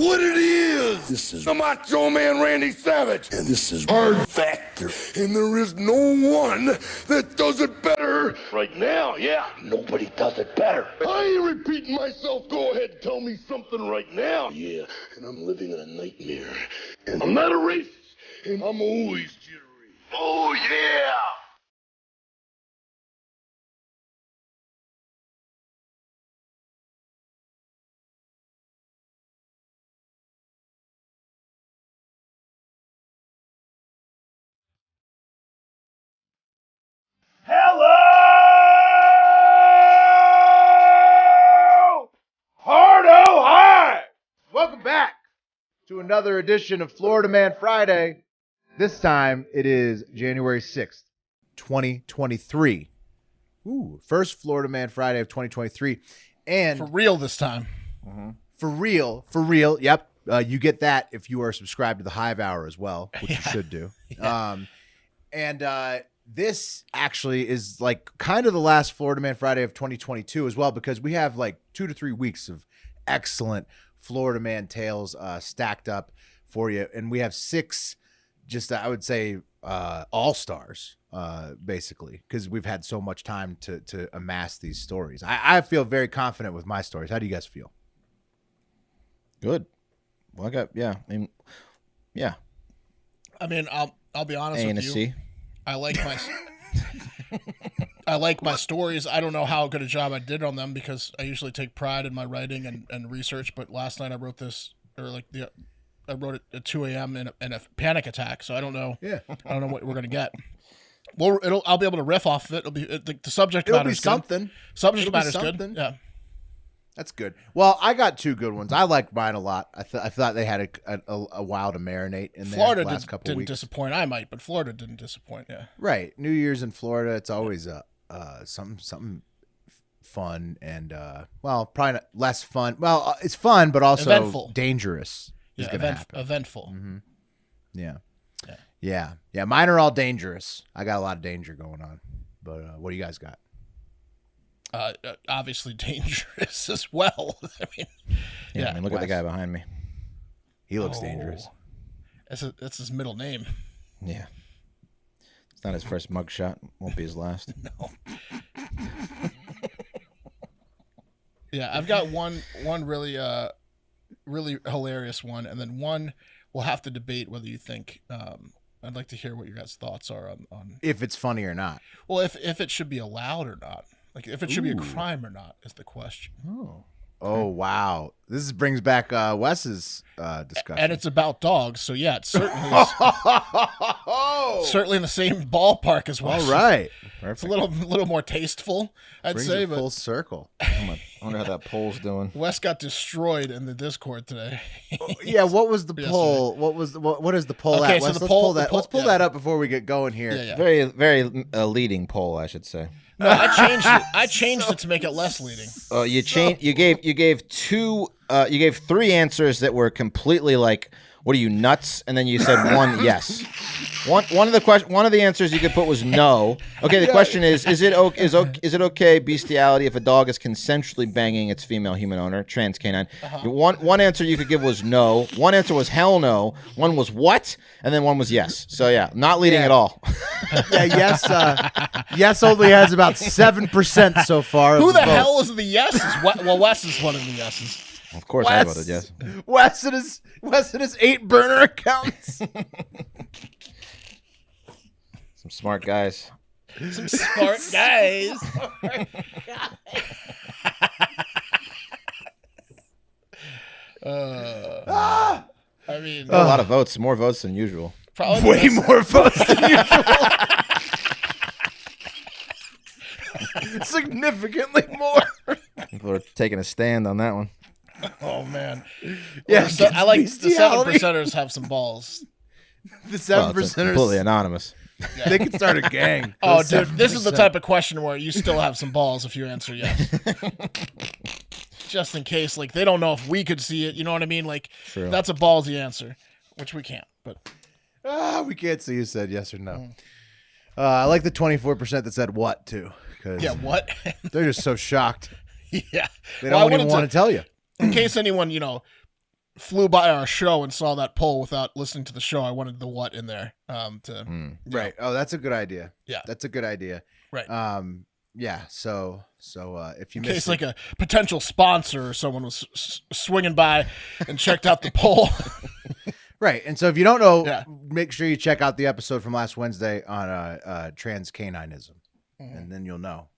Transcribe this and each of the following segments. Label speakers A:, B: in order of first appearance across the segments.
A: what it is. This is the Macho Man Randy Savage. And this is Hard Factor. And there is no one that does it better. Right now, yeah, nobody does it better. I ain't repeating myself. Go ahead and tell me something right now. Yeah, and I'm living in a nightmare. And I'm not a racist. And I'm always jittery. Oh, yeah!
B: Hello! Hardo High! Welcome back to another edition of Florida Man Friday. This time it is January 6th, 2023. Ooh, first Florida Man Friday of 2023. And
C: For real this time.
B: for real. Yep. You get that if you are subscribed to the Hive Hour as well, which you should do. This actually is like kind of the last Florida Man Friday of 2022 as well, because we have like 2 to 3 weeks of excellent Florida Man tales stacked up for you. And we have 6, just I would say all-stars, basically, because we've had so much time to amass these stories. I feel very confident with my stories. How do you guys feel?
D: Good. Well,
C: I mean, I'll be honest
D: A and a
C: with you.
D: C.
C: I like my stories. I don't know how good a job I did on them because I usually take pride in my writing and research. But last night I wrote this, I wrote it at 2 a.m. in a panic attack. So I don't know. Yeah. I don't know what we're gonna get. Well, I'll be able to riff off of it. It'll be the subject matter is
B: something.
C: good. Subject matter is good. Yeah.
B: That's good. Well, I got 2 good ones. I liked mine a lot. I thought they had a while to marinate in there.
C: Florida
B: the last couple
C: didn't
B: weeks.
C: disappoint. I might, but Florida didn't disappoint. Yeah.
B: Right. New Year's in Florida, it's always something fun and well, probably not less fun. Well, it's fun, but also
C: Eventful.
B: Dangerous. Is gonna happen.
C: Eventful.
B: Mm-hmm. Yeah. Mine are all dangerous. I got a lot of danger going on. But what do you guys got?
C: Obviously dangerous as well. I mean,
D: I mean, look at the guy behind me.
B: He looks dangerous.
C: That's his middle name.
D: Yeah. It's not his first mugshot. Won't be his last.
C: No. Yeah, I've got one really really hilarious one, and then one we'll have to debate whether you think. I'd like to hear what your guys' thoughts are on
B: if it's funny or not.
C: Well, if it should be allowed or not. Like, if it should be a crime or not is the question.
B: Oh, wow. This brings back Wes's discussion.
C: And it's about dogs, so yeah, it certainly is. Certainly in the same ballpark as Wes.
B: All right.
C: It's a little more tasteful, I'd
B: Brings
C: say.
B: it
C: But
B: full circle.
D: I wonder how that poll's doing.
C: Wes got destroyed in the Discord today.
B: Yeah, what was the poll? What is the poll
C: Okay,
B: at?
C: so
B: Let's
C: the
B: pull
C: poll-
B: that up before we get going here.
C: Yeah.
D: Very, very leading poll, I should say.
C: No, I changed it. I changed it to make it less leading.
D: You gave 3 answers that were completely like, what are you, nuts? And then you said 1 yes. One of the answers you could put was no. Okay, the question is it okay bestiality if a dog is consensually banging its female human owner, trans canine? One answer you could give was no. One answer was hell no. One was what? And then one was yes. So yeah, not leading at all.
B: Yes only has about 7% so far.
C: Who the hell is the yeses? Well, Wes is one of the yeses.
D: Of course, I voted yes.
B: Wes and his 8 burner accounts.
D: Some smart guys.
C: Some smart guys. I mean,
D: A lot of votes, more votes than usual.
C: probably
B: Way more votes than usual. Significantly more.
D: People are taking a stand on that one.
C: Oh man,
B: Yeah,
C: so, I like the
B: bestiality.
C: 7%ers have some balls.
B: The
D: Well,
B: 7%ers.
D: it's completely anonymous.
B: They could start a gang.
C: Oh,
B: Those
C: dude, this is the
B: 7%.
C: type of question where you still have some balls if you answer yes. Just in case, like, they don't know if we could see it. You know what I mean? Like,
D: True.
C: that's a ballsy answer, which we can't. But
B: We can't see who said yes or no. I like the 24% that said what too.
C: yeah, what?
B: They're just so shocked.
C: Yeah.
B: They
C: Well, I
B: don't even
C: wanted
B: want to tell you.
C: in case anyone, flew by our show and saw that poll without listening to the show, I wanted the what in there.
B: Right. Oh, that's a good idea.
C: Yeah.
B: That's a good idea.
C: Right.
B: Yeah. So if you
C: In
B: miss
C: case like a potential sponsor or someone was swinging by and checked out the poll.
B: right. And so if you don't know,
C: Yeah.
B: make sure you check out the episode from last Wednesday on Trans-Caninism, and then you'll know.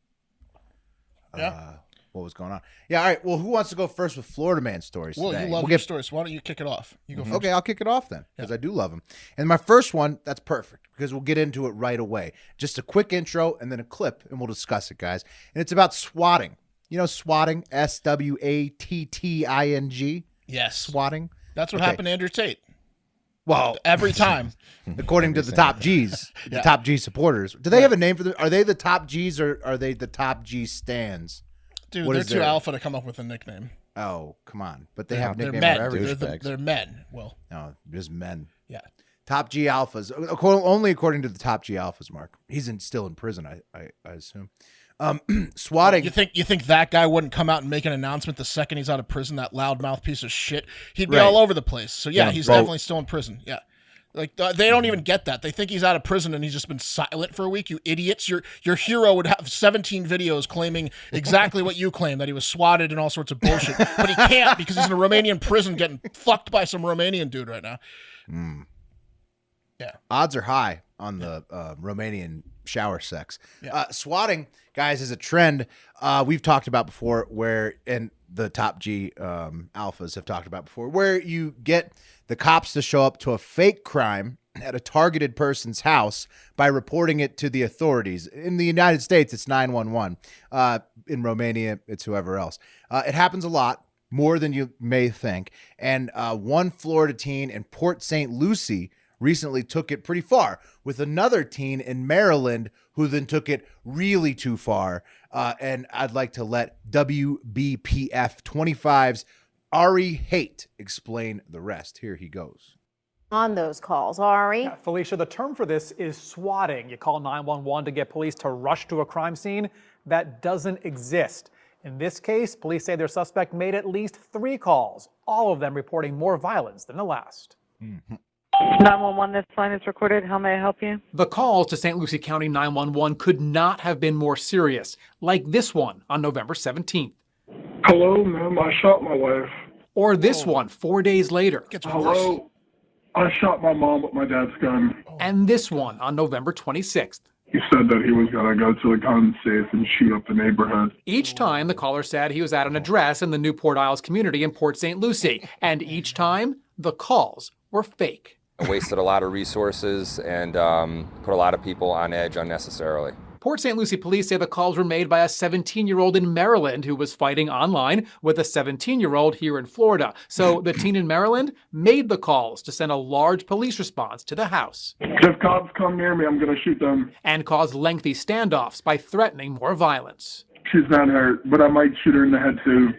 B: What was going on? Yeah. All right. Well, who wants to go first with Florida man stories
C: Well,
B: today?
C: you love your stories. Why don't you kick it off? You go first.
B: Okay, I'll kick it off then, because I do love them. And my first one, that's perfect, because we'll get into it right away. Just a quick intro and then a clip, and we'll discuss it, guys. And it's about swatting. You know, swatting, SWATTING.
C: Yes.
B: Swatting.
C: That's what happened to Andrew Tate.
B: Well,
C: Every time.
B: according to the top G's, the top G supporters. Do they have a name for them? Are they the top G's or are they the top G stands?
C: Dude,
B: What
C: they're
B: is
C: too
B: their-
C: alpha to come up with a nickname.
B: Oh, come on. But they have
C: They're
B: nicknames
C: men.
B: for everything.
C: They're men. Well,
B: No, just men.
C: yeah.
B: Top G alphas, only according to the top G alphas. Mark, he's still in prison, I assume. Swatting.
C: You think that guy wouldn't come out and make an announcement the second he's out of prison? That loudmouth piece of shit. He'd be
B: Right.
C: all over the place. So yeah,
B: Yeah,
C: he's
B: well-
C: definitely still in prison. Yeah. Like they don't even get that. They think he's out of prison and he's just been silent for a week. You idiots! Your hero would have 17 videos claiming exactly what you claim, that he was swatted and all sorts of bullshit, but he can't because he's in a Romanian prison getting fucked by some Romanian dude right now. Yeah.
B: Odds are high on the Romanian shower sex. Swatting, guys, is a trend we've talked about before, and the top G alphas have talked about before, where you get the cops to show up to a fake crime at a targeted person's house by reporting it to the authorities. In the United States, it's 911. In Romania, it's whoever else. It happens a lot, more than you may think. And one Florida teen in Port St. Lucie recently took it pretty far, with another teen in Maryland who then took it really too far. And I'd like to let WBPF 25's Ari Haight explain the rest. Here he goes.
E: On those calls, Ari.
F: Yeah, Felicia, the term for this is swatting. You call 911 to get police to rush to a crime scene. That doesn't exist. In this case, police say their suspect made at least 3 calls, all of them reporting more violence than the last.
G: 911, this line is recorded. How may I help you?
F: The calls to St. Lucie County 911 could not have been more serious, like this one on November 17th.
H: Hello, ma'am, I shot my wife.
F: Or this one 4 days later.
C: Gets worse.
H: Hello, I shot my mom with my dad's gun.
F: And this one on November 26th.
H: He said that he was going to go to the gun safe and shoot up the neighborhood.
F: Each time, the caller said he was at an address in the Newport Isles community in Port St. Lucie. And each time, the calls were fake.
I: I wasted a lot of resources and put a lot of people on edge unnecessarily.
F: Port St. Lucie police say the calls were made by a 17-year-old in Maryland who was fighting online with a 17-year-old here in Florida. So the teen in Maryland made the calls to send a large police response to the house.
H: If cops come near me, I'm going to shoot them.
F: And caused lengthy standoffs by threatening more violence.
H: She's not hurt, but I might shoot her in the head too.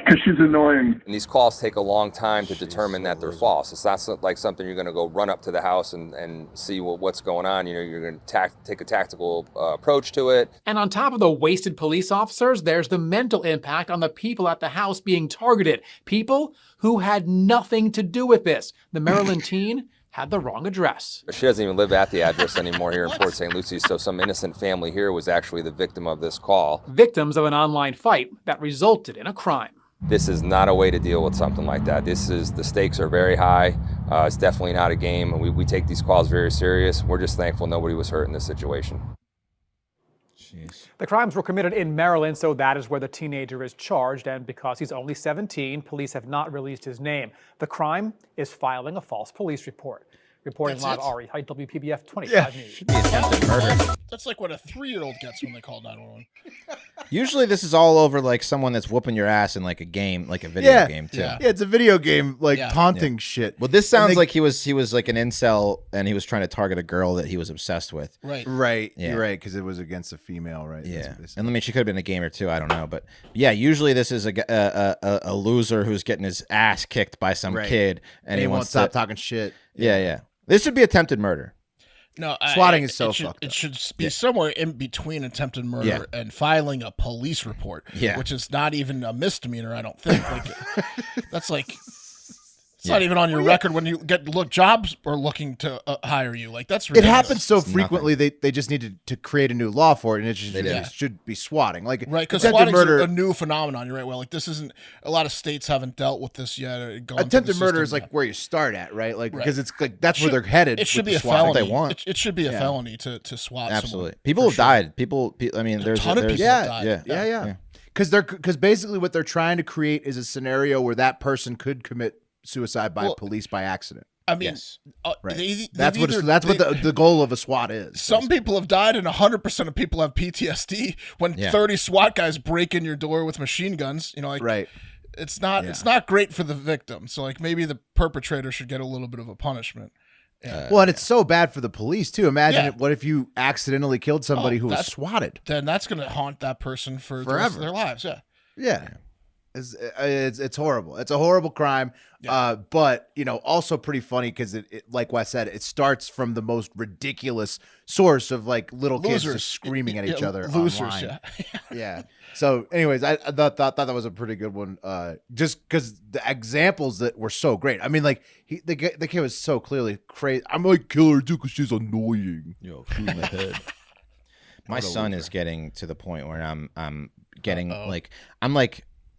H: Because she's annoying.
I: And these calls take a long time to determine that they're false. It's not like something you're going to go run up to the house and see what's going on. You know, you're going to take a tactical approach to it.
F: And on top of the wasted police officers, there's the mental impact on the people at the house being targeted. People who had nothing to do with this. The Maryland teen had the wrong address.
I: She doesn't even live at the address anymore here in Port St. Lucie, so some innocent family here was actually the victim of this call.
F: Victims of an online fight that resulted in a crime.
I: This is not a way to deal with something like that. The stakes are very high. It's definitely not a game. We take these calls very serious. We're just thankful nobody was hurt in this situation.
F: Jeez. The crimes were committed in Maryland, so that is where the teenager is charged. And because he's only 17, police have not released his name. The crime is filing a false police report. Reporting live, Ari Haight, WPBF 25 News.
D: Should be attempted murder.
C: That's like what a 3-year-old gets when they call 911.
D: Usually this is all over like someone that's whooping your ass in like a game, like a video game too.
C: Yeah.
B: Yeah, it's a video game, like
C: Yeah.
B: taunting shit.
D: Well, this sounds
B: they-
D: like he was like an incel and he was trying to target a girl that he was obsessed with.
C: Right.
B: Right,
D: Yeah.
B: you're right, because it was against a female, right?
D: Yeah,
B: That's-
D: and I mean, she could have been a gamer too. I don't know, but yeah, usually this is a loser who's getting his ass kicked by some
B: Right.
D: kid,
B: and he won't
D: wants
B: stop
D: to.
B: talking shit.
D: Yeah. This should be attempted murder.
C: No,
B: Swatting is so
C: it should,
B: fucked
C: It
B: up.
C: should be somewhere in between attempted murder
D: Yeah.
C: and filing a police report,
D: Yeah.
C: which is not even a misdemeanor, I don't think. Like, that's like It's not even on your record when you jobs are looking to hire you. Like that's
B: It
C: ridiculous.
B: happens so frequently. They just need to create a new law for it, and it should be swatting. Like
C: right, because
B: attempted
C: swatting's
B: murder.
C: a new phenomenon. You're right. Well, like this isn't. A lot of states haven't dealt with this yet.
B: Attempted murder is like where you start at, right? Like because it's like that's where they're headed.
C: It should
B: with
C: be a
B: the swatting.
C: felony.
D: They want.
C: It should be a felony to swat.
D: Absolutely.
C: Someone,
D: people have died. People. I mean, there's
C: a ton of people have died.
B: Yeah. Because basically what they're trying to create is a scenario where that person could commit suicide by police by accident.
C: I mean,
B: right. That's what the goal of a SWAT is.
C: Some people have died, and 100% of people have PTSD when 30 SWAT guys break in your door with machine guns. You know, like
B: right.
C: It's not great for the victim. So like maybe the perpetrator should get a little bit of a punishment.
B: Well, and it's so bad for the police too. Imagine what if you accidentally killed somebody who was swatted?
C: Then that's going to haunt that person for the rest of their lives.
B: Yeah. It's horrible. It's a horrible crime. But also pretty funny because it like Wes said, it starts from the most ridiculous source of like little kids just screaming at each other.
C: Losers,
B: online. Yeah. So, anyways, I thought that was a pretty good one. Just because the examples that were so great. I mean, like the kid was so clearly crazy. I might kill her too because she's annoying.
D: Yo, shoot in the head. My son is getting to the point where I'm getting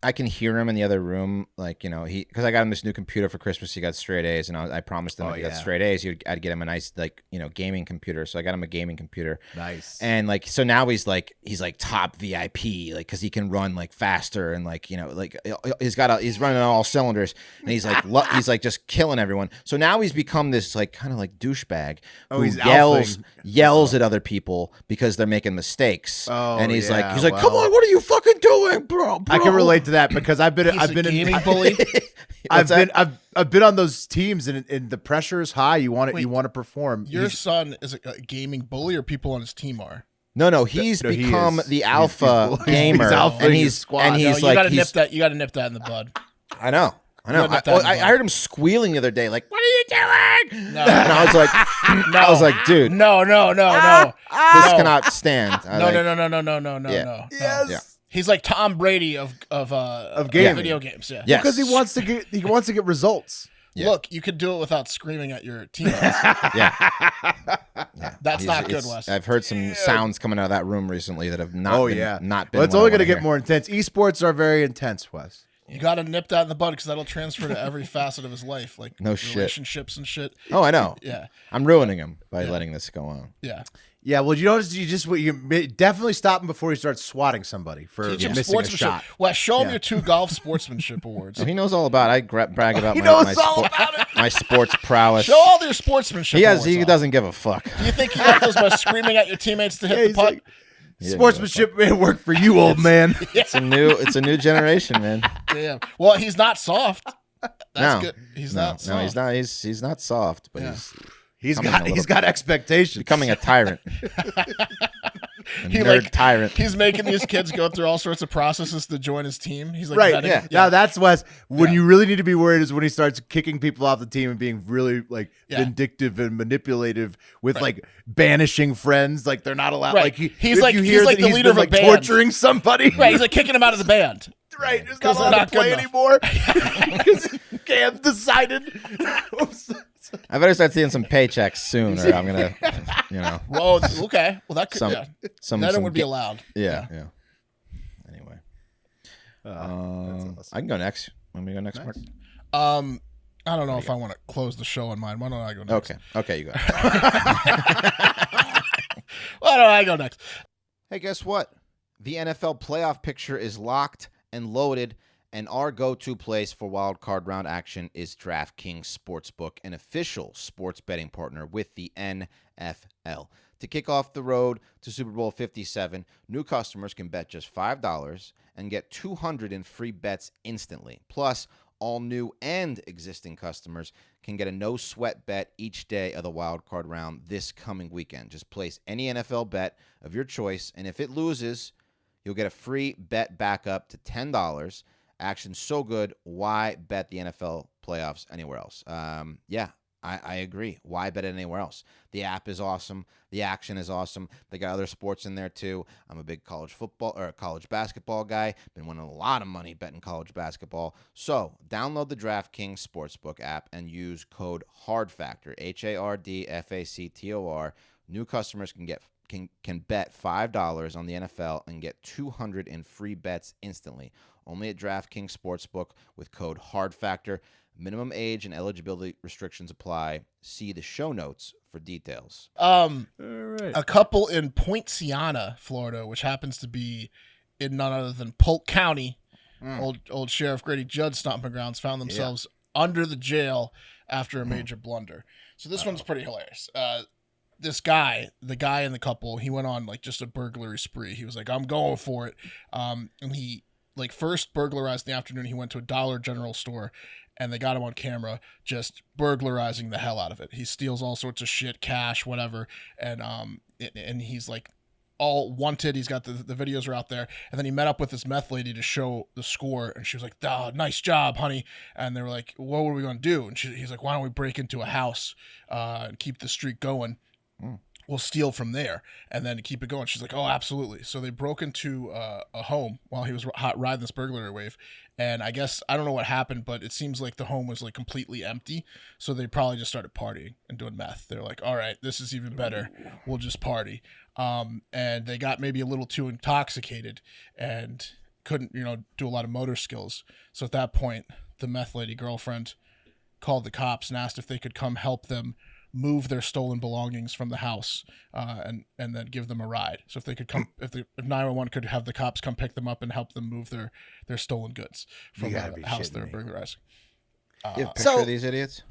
D: I can hear him in the other room, because I got him this new computer for Christmas. He got straight A's, and I promised him if he got straight A's, I'd get him a nice gaming computer. So I got him a gaming computer.
B: Nice.
D: And so now he's top VIP, because he can run faster and he's running on all cylinders, and he's just killing everyone. So now he's become this kind of douchebag who yells at other people because they're making mistakes. And he's like, come on, what are you fucking doing, bro?
B: I can relate to that because I've been
C: a gaming bully.
B: I've been on those teams and the pressure is high. You want to perform.
C: Your son is a gaming bully, or people on his team are?
D: No, he's become the alpha gamer, and he's
C: you got to nip that in the bud.
D: I know. I heard him squealing the other day, like, "What are you doing?" No. And I was like, dude,
C: no.
D: This cannot stand.
C: No.
B: Yes.
D: Yeah.
C: He's like Tom Brady of
B: gaming.
C: video games. Yeah.
D: Yes.
B: Because he wants to get results.
D: Yeah.
C: Look, you could do it without screaming at your teammates.
D: Yeah.
C: That's not good, Wes.
D: I've heard some sounds coming out of that room recently that have not been.
B: Well, it's only going to get more intense. Esports are very intense, Wes.
C: You got to nip that in the bud because that'll transfer to every facet of his life, like relationships and shit.
D: Oh, I know.
C: Yeah.
D: I'm ruining him by letting this go on.
C: Yeah.
B: Yeah, well, you definitely stop him before he starts swatting somebody for missing a shot.
C: Well, show him your 2 golf sportsmanship awards.
D: He knows all about it. I brag about my sports prowess.
C: Show all your sportsmanship awards.
D: He doesn't give a fuck.
C: Do you think you got those by screaming at your teammates to hit the putt?
B: Sportsmanship may work for you, old man.
D: It's a new generation, man.
C: Damn. Well, he's not soft. That's good. He's not soft.
D: No, he's not. He's not soft, but
B: he's got expectations.
D: Becoming a tyrant. Nerd tyrant.
C: He's making these kids go through all sorts of processes to join his team. He's like,
B: right. Now that's Wes. When you really need to be worried is when he starts kicking people off the team and being really vindictive and manipulative with banishing friends. Like they're not allowed.
C: Right.
B: Like
C: he's like the leader of a band,
B: torturing somebody.
C: Right. He's like kicking him out of the band.
B: Right. He's not allowed to play anymore because Cam decided.
D: I better start seeing some paychecks soon, or I'm gonna,
C: Well, okay. Well, that could. That would be allowed.
D: Yeah. Anyway, I can go next. Want me to go next, Mark?
C: I don't know if I want to close the show on mine. Why don't I go next?
D: Okay, you go.
C: Why don't I go next?
D: Hey, guess what? The NFL playoff picture is locked and loaded. And our go-to place for wild card round action is DraftKings Sportsbook, an official sports betting partner with the NFL. To kick off the road to Super Bowl 57, new customers can bet just $5 and get $200 in free bets instantly. Plus, all new and existing customers can get a no-sweat bet each day of the wild card round this coming weekend. Just place any NFL bet of your choice, and if it loses, you'll get a free bet back up to $10. Action so good, why bet the NFL playoffs anywhere else? I agree. Why bet anywhere else? The app is awesome. The action is awesome. They got other sports in there too. I'm a big college basketball guy. Been winning a lot of money betting college basketball. So download the DraftKings Sportsbook app and use code HARDFACTOR, HARDFACTOR. New customers can bet $5 on the NFL and get $200 in free bets instantly. Only at DraftKings Sportsbook with code HARDFACTOR. Minimum age and eligibility restrictions apply. See the show notes for details.
C: A couple in Poinciana, Florida, which happens to be in none other than Polk County, old Sheriff Grady Judd stomping grounds, found themselves under the jail after a major blunder. So this one's pretty hilarious. This guy, the guy in the couple, he went on like just a burglary spree. He was like, I'm going for it. And he first burglarized in the afternoon. He went to a Dollar General store and they got him on camera just burglarizing the hell out of it. He steals all sorts of shit, cash, whatever. And he's like all wanted. He's got the videos are out there. And then he met up with this meth lady to show the score. And she was like, oh, nice job, honey. And they were like, what were we going to do? And he's like, why don't we break into a house and keep the streak going? We'll steal from there and then keep it going. She's like, oh, absolutely. So they broke into a home while he was riding this burglary wave. And I guess, I don't know what happened, but it seems like the home was like completely empty. So they probably just started partying and doing meth. They're like, all right, this is even better. We'll just party. And they got maybe a little too intoxicated and couldn't, do a lot of motor skills. So at that point, the meth lady girlfriend called the cops and asked if they could come help them move their stolen belongings from the house and then give them a ride. So if they could come, if 911 could have the cops come pick them up and help them move their stolen goods from the house they're burglarizing.
D: You have a picture of these idiots?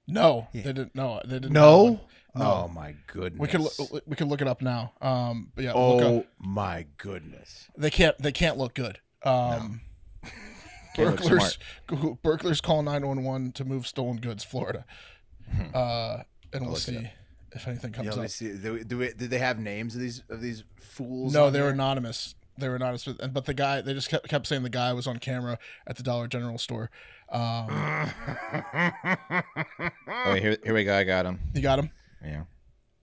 C: No, they didn't. No, they didn't.
B: No? Oh my goodness.
C: We can look it up now. But yeah.
B: Oh my goodness.
C: They can't look good. Burglars call 911 to move stolen goods, Florida. And we'll see if anything comes up.
B: Did they have names of these fools?
C: No, they were anonymous. They were anonymous, but the guy, they just kept saying the guy was on camera at the Dollar General store.
D: Oh, here we go. I got him.
C: You got him?
D: Yeah.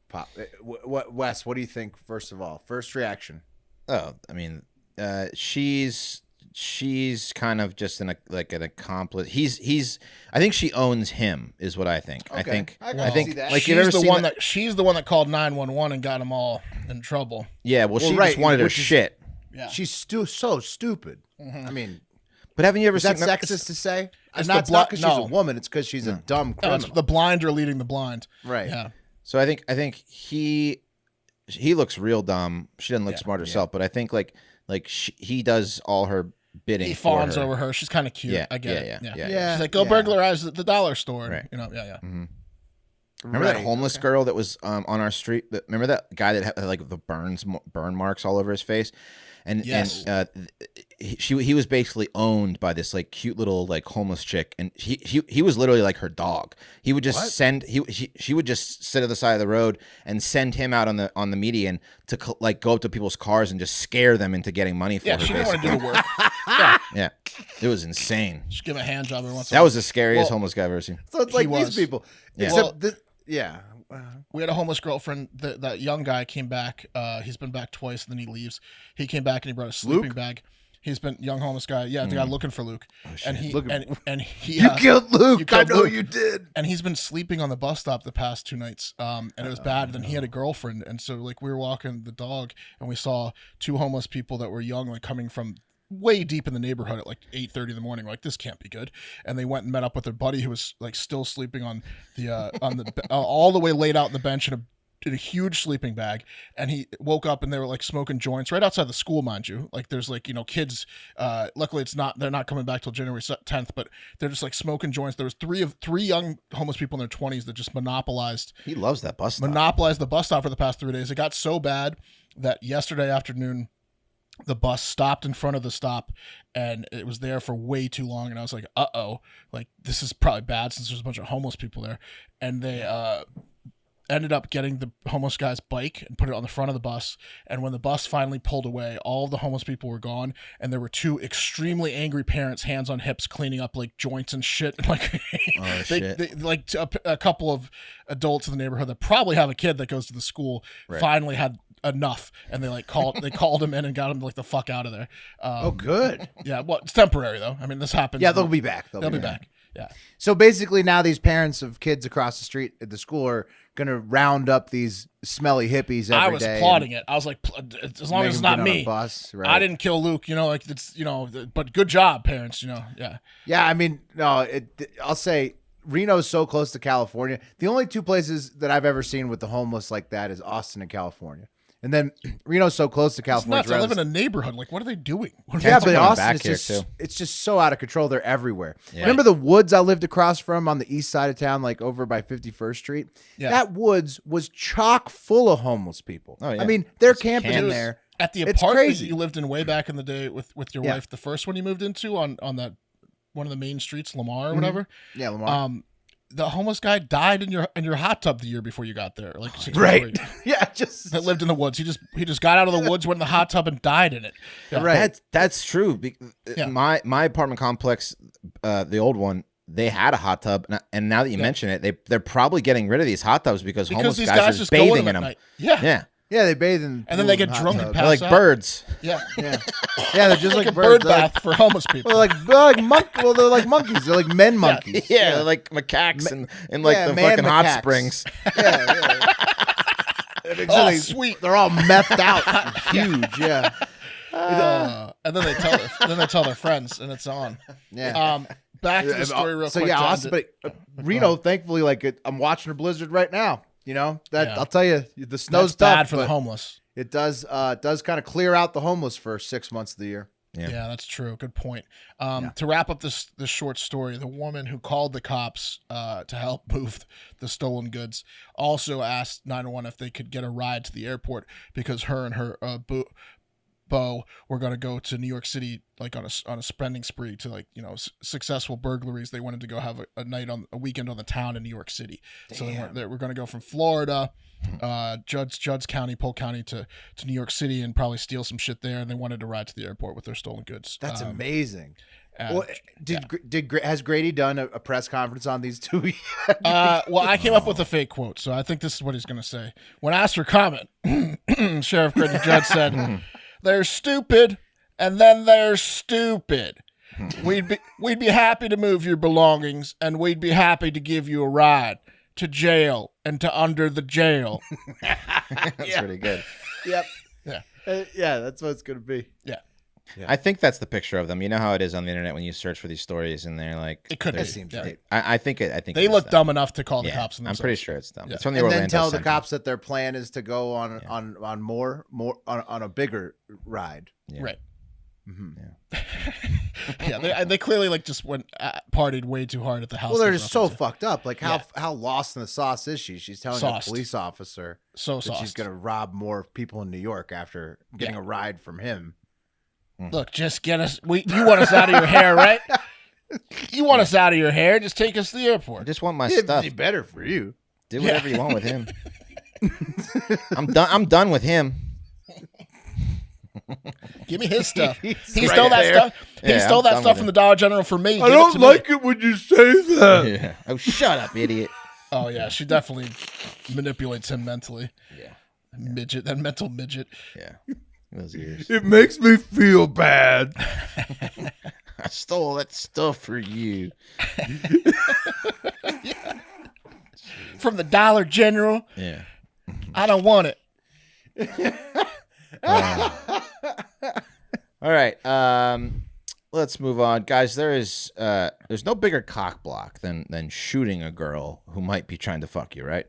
B: Pop. Wes, what do you think? First of all, first reaction.
D: Oh, I mean, she's kind of just an accomplice. I think she owns him is what I think.
B: Okay.
D: I think
B: that.
D: like
C: she's the one that called 911 and got them all in trouble.
D: Yeah, well she just wanted her shit.
C: Yeah.
B: She's so stupid. Mm-hmm. I mean,
D: but haven't you ever
B: seen
D: that
B: sexist to say?
C: It's
B: not because she's a woman, it's because she's a dumb criminal.
C: It's the blind are leading the blind.
B: Right.
C: Yeah.
D: So I think he looks real dumb. She doesn't look smart herself, but I think he does all her bidding.
C: He fawns over her. She's kind of cute.
D: Yeah,
C: I get it.
D: Yeah.
C: She's like, go burglarize the dollar store.
D: Right.
C: Mm-hmm.
D: Remember that homeless girl that was on our street? Remember that guy that had like the burn marks all over his face? And he was basically owned by this like cute little like homeless chick, and he was literally like her dog. He would just she would just sit at the side of the road and send him out on the median to go up to people's cars and just scare them into getting money for her.
C: She didn't want to do the work.
D: Yeah, it was insane.
C: Just give him a hand job every once.
D: That was the scariest homeless guy I've ever seen.
B: So it's like these people.
D: Yeah.
C: We had a homeless girlfriend. That young guy came back. He's been back twice, and then he leaves. He came back and he brought a sleeping bag. He's been young homeless guy. Yeah, the guy looking for Luke.
B: Oh,
C: and he
B: you killed Luke. I know you did.
C: And he's been sleeping on the bus stop the past 2 nights. And it was bad. And then he had a girlfriend, and so like we were walking the dog, and we saw 2 homeless people that were young, like coming from way deep in the neighborhood at like 8:30 in the morning. Like, this can't be good. And they went and met up with their buddy who was like still sleeping on the all the way laid out on the bench in a huge sleeping bag. And he woke up and they were like smoking joints right outside the school, mind you. Like there's like, kids, luckily they're not coming back till January 10th, but they're just like smoking joints. There was three young homeless people in their 20s that just monopolized.
D: He loves that bus stop.
C: Monopolized the bus stop for the past 3 days. It got so bad that yesterday afternoon, the bus stopped in front of the stop, and it was there for way too long. And I was like, like this is probably bad since there's a bunch of homeless people there. And they ended up getting the homeless guy's bike and put it on the front of the bus. And when the bus finally pulled away, all of the homeless people were gone, and there were two extremely angry parents, hands on hips, cleaning up like joints and shit. Like, a couple of adults in the neighborhood that probably have a kid that goes to the school finally had enough, and they called him in and got him like the fuck out of there.
B: Good.
C: Yeah, well, it's temporary though. I mean, this happens.
B: Yeah, they'll be back.
C: They'll be back. Yeah.
B: So basically, now these parents of kids across the street at the school are gonna round up these smelly hippies every day.
C: I was applauding it. I was like, as long as it's not me.
B: Bus, right?
C: I didn't kill Luke, like it's, but good job, parents, yeah.
B: Yeah, I mean, no, I'll say Reno's so close to California. The only two places that I've ever seen with the homeless like that is Austin and California. And then Reno's so close to California.
C: It's nuts. I live in a neighborhood. Like, what are they doing?
B: Yeah, but Austin, it's just so out of control. They're everywhere. Yeah. Remember the woods I lived across from on the east side of town, like over by 51st Street? Yeah. That woods was chock full of homeless people. Oh, yeah. I mean, they're camping in there.
C: At the apartment that you lived in way back in the day with your wife, the first one you moved into on that one of the main streets, Lamar or whatever.
B: Yeah, Lamar.
C: The homeless guy died in your hot tub the year before you got there, like 6
B: right? Yeah,
C: that lived in the woods. He just got out of the woods, went in the hot tub, and died in it.
D: Yeah. Right, that's true. My apartment complex, the old one, they had a hot tub, and now that you mention it, they're probably getting rid of these hot tubs because homeless
C: these
D: guys are
C: just
D: bathing in them.
C: Night. Yeah.
B: Yeah, they bathe in,
C: and then they get drunk and pass
D: like
C: out.
D: Birds.
C: Yeah,
B: yeah, they're just like
C: a
B: birds.
C: Bird bath for homeless people.
B: They're like monkeys. They're like men monkeys.
D: Yeah, they're like macaques in like the fucking hot springs.
B: Yeah.
C: Oh, sweet.
B: They're all methed out, huge. Yeah.
C: And then they tell their friends, and it's on.
B: Yeah.
C: Back to the story real quick.
B: So Austin, but Reno, thankfully, I'm watching a blizzard right now. I'll tell you, the snow's
C: bad for the homeless.
B: It does kind of clear out the homeless for 6 months of the year.
C: Yeah, that's true. Good point. To wrap up this short story, the woman who called the cops to help move the stolen goods also asked 911 if they could get a ride to the airport because her and her Bo were going to go to New York City like on a spending spree to successful burglaries. They wanted to go have a weekend on the town in New York City. Damn. So they were going to go from Florida, Judd's County, Polk County to New York City and probably steal some shit there. And they wanted to ride to the airport with their stolen goods.
B: That's amazing. Well, has Grady done a press conference on these two?
C: Well, I came up with a fake quote, so I think this is what he's going to say. When asked for comment, Sheriff Grady Judd said, "They're stupid, and then they're stupid. We'd be happy to move your belongings, and we'd be happy to give you a ride to jail and to under the jail."
D: That's pretty good.
B: Yep.
C: Yeah.
B: Yeah, that's what it's going to be.
C: Yeah.
D: I think that's the picture of them. You know how it is on the internet when you search for these stories, and they're like,
C: it could be.
B: Seems right.
D: I think
C: they look dumb enough to call the cops.
D: I'm pretty sure it's dumb.
C: Yeah.
D: It's from the
B: and
D: Orlando
B: then tell
D: Sentinel.
B: the cops that their plan is to go on more on a bigger ride.
C: Yeah. Right.
B: Mm-hmm.
C: Yeah. They clearly just went partied way too hard at the house.
B: Well, they're just so fucked up. Like how lost in the sauce is she? She's telling a police officer that she's going to rob more people in New York after getting a ride from him.
C: Look, just get us. You want us out of your hair, right? You want us out of your hair? Just take us to the airport.
D: I just want my stuff.
B: It'd be better for you.
D: Do whatever you want with him. I'm done with him.
C: Give me his stuff. He stole that stuff. He stole that stuff from the Dollar General for me.
B: I don't like it when you say that.
D: Yeah. Oh, shut up, idiot.
C: Oh yeah, she definitely manipulates him mentally.
D: Yeah.
C: Midget, that mental midget.
D: Yeah. Those ears.
B: It makes me feel bad.
D: I stole that stuff for you.
C: From the Dollar General.
D: Yeah.
C: I don't want it.
D: All right. Let's move on, guys. There's no bigger cock block than shooting a girl who might be trying to fuck you, right?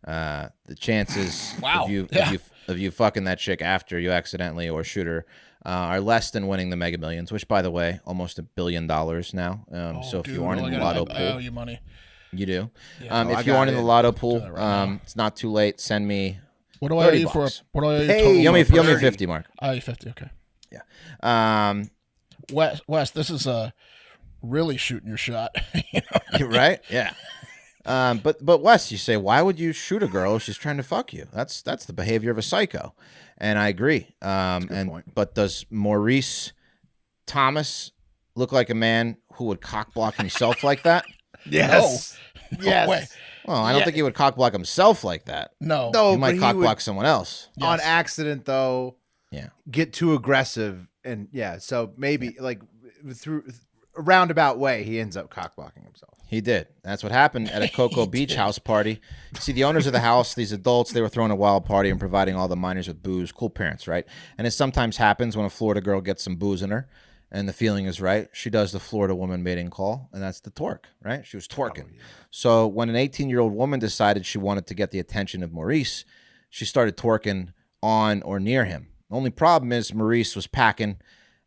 D: The chances of you fucking that chick after you accidentally or shoot her are less than winning the Mega Millions, which, by the way, almost $1 billion now. So if you aren't in the lotto pool,
C: I owe you money.
D: You do. If you aren't in the lotto pool, it's not too late. Send me.
C: What do I owe you for? What do I owe you?
D: Hey, you owe me 50, Mark.
C: I owe you 50. Okay.
D: Yeah.
C: Wes, this is really shooting your shot.
D: Right? Yeah. But Wes, you say, why would you shoot a girl if she's trying to fuck you? That's the behavior of a psycho, and I agree. But does Maurice Thomas look like a man who would cock block himself like that?
B: Yes.
C: No.
B: Yes.
C: No way.
D: Well, I don't think he would cock block himself like that.
C: No.
B: No,
D: He
B: but
D: might cock
B: would,
D: block someone else.
B: on accident, though.
D: Yeah.
B: Get too aggressive, and so maybe like through a roundabout way, he ends up cock blocking himself.
D: He did. That's what happened at a Cocoa Beach house party. See, the owners of the house, these adults, they were throwing a wild party and providing all the minors with booze. Cool parents, right? And it sometimes happens when a Florida girl gets some booze in her and the feeling is right. She does the Florida woman mating call, and that's the twerk, right? She was twerking. Oh, yeah. So when an 18-year-old woman decided she wanted to get the attention of Maurice, she started twerking on or near him. The only problem is Maurice was packing,